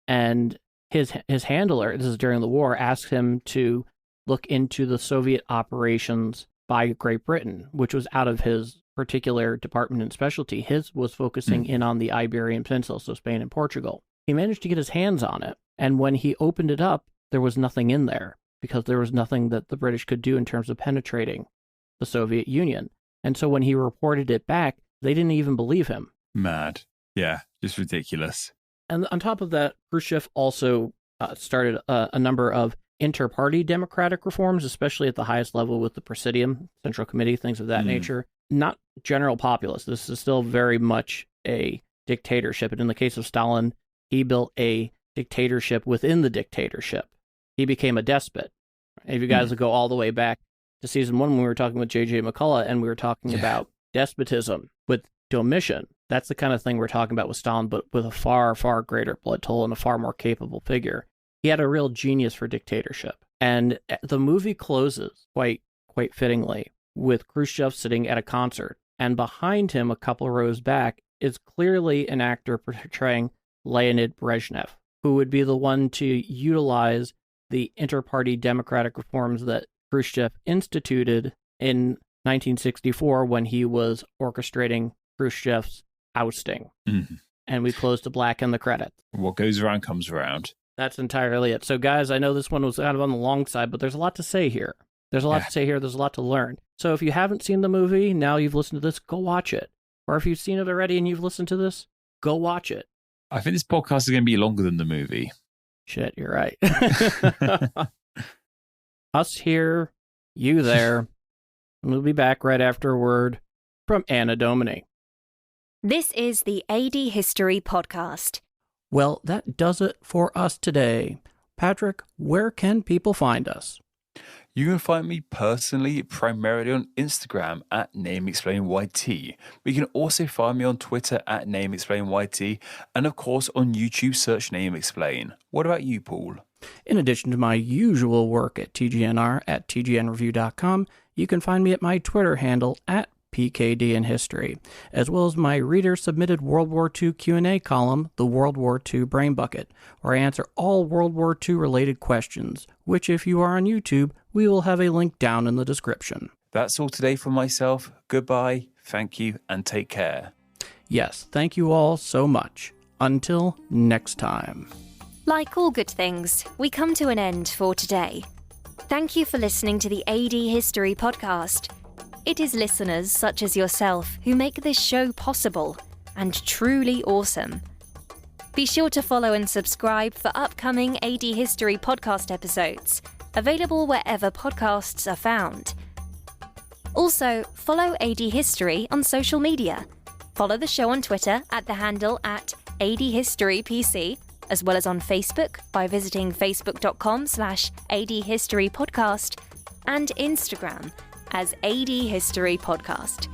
and his handler, this is during the war, asks him to look into the Soviet operations by Great Britain, which was out of his particular department and specialty. His was focusing in on the Iberian Peninsula, so Spain and Portugal. He managed to get his hands on it, and when he opened it up, there was nothing in there, because there was nothing that the British could do in terms of penetrating the Soviet Union. And so when he reported it back, they didn't even believe him. Mad. Yeah, just ridiculous. And on top of that, Khrushchev also started a number of inter-party democratic reforms, especially at the highest level with the Presidium, Central Committee, things of that nature. Not general populace. This is still very much a dictatorship. And in the case of Stalin, he built a dictatorship within the dictatorship. He became a despot. If you guys go all the way back to season 1, when we were talking with J.J. McCullough and we were talking about despotism with Domitian, that's the kind of thing we're talking about with Stalin, but with a far, far greater blood toll and a far more capable figure. He had a real genius for dictatorship. And the movie closes quite fittingly with Khrushchev sitting at a concert. And behind him, a couple rows back, is clearly an actor portraying Leonid Brezhnev, who would be the one to utilize the inter-party democratic reforms that Khrushchev instituted in 1964 when he was orchestrating Khrushchev's ousting. And we close to black in the credits. What goes around comes around. That's entirely it. So, guys, I know this one was kind of on the long side, but there's a lot to say here. There's a lot to say here. There's a lot to learn. So if you haven't seen the movie, now you've listened to this, go watch it. Or if you've seen it already and you've listened to this, go watch it. I think this podcast is going to be longer than the movie. Shit, you're right. Us here, you there. And we'll be back right after a word from Anna Domini. This is the AD History Podcast. Well, that does it for us today. Patrick, where can people find us? You can find me personally primarily on Instagram at NameExplainYT. But you can also find me on Twitter at NameExplainYT. And of course on YouTube, search NameExplain. What about you, Paul? In addition to my usual work at TGNR at TGNreview.com, you can find me at my Twitter handle at PKD in History, as well as my reader-submitted World War II Q&A column, The World War II Brain Bucket, where I answer all World War II-related questions, which, if you are on YouTube, we will have a link down in the description. That's all today from myself. Goodbye, thank you, and take care. Yes, thank you all so much. Until next time. Like all good things, we come to an end for today. Thank you for listening to the AD History Podcast. It is listeners such as yourself who make this show possible and truly awesome. Be sure to follow and subscribe for upcoming AD History podcast episodes, available wherever podcasts are found. Also, follow AD History on social media. Follow the show on Twitter at the handle at ADHistoryPC, as well as on Facebook by visiting facebook.com/ADHistoryPodcast and Instagram as AD History Podcast.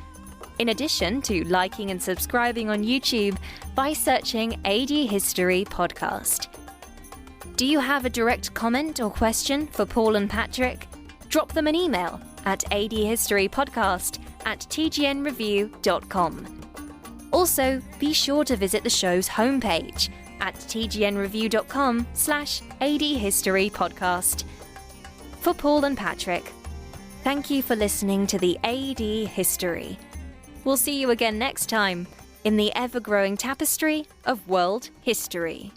In addition to liking and subscribing on YouTube by searching AD History Podcast. Do you have a direct comment or question for Paul and Patrick? Drop them an email at adhistorypodcast@tgnreview.com. Also, be sure to visit the show's homepage at tgnreview.com/ADHistoryPodcast. For Paul and Patrick, thank you for listening to the AD History. We'll see you again next time in the ever-growing tapestry of world history.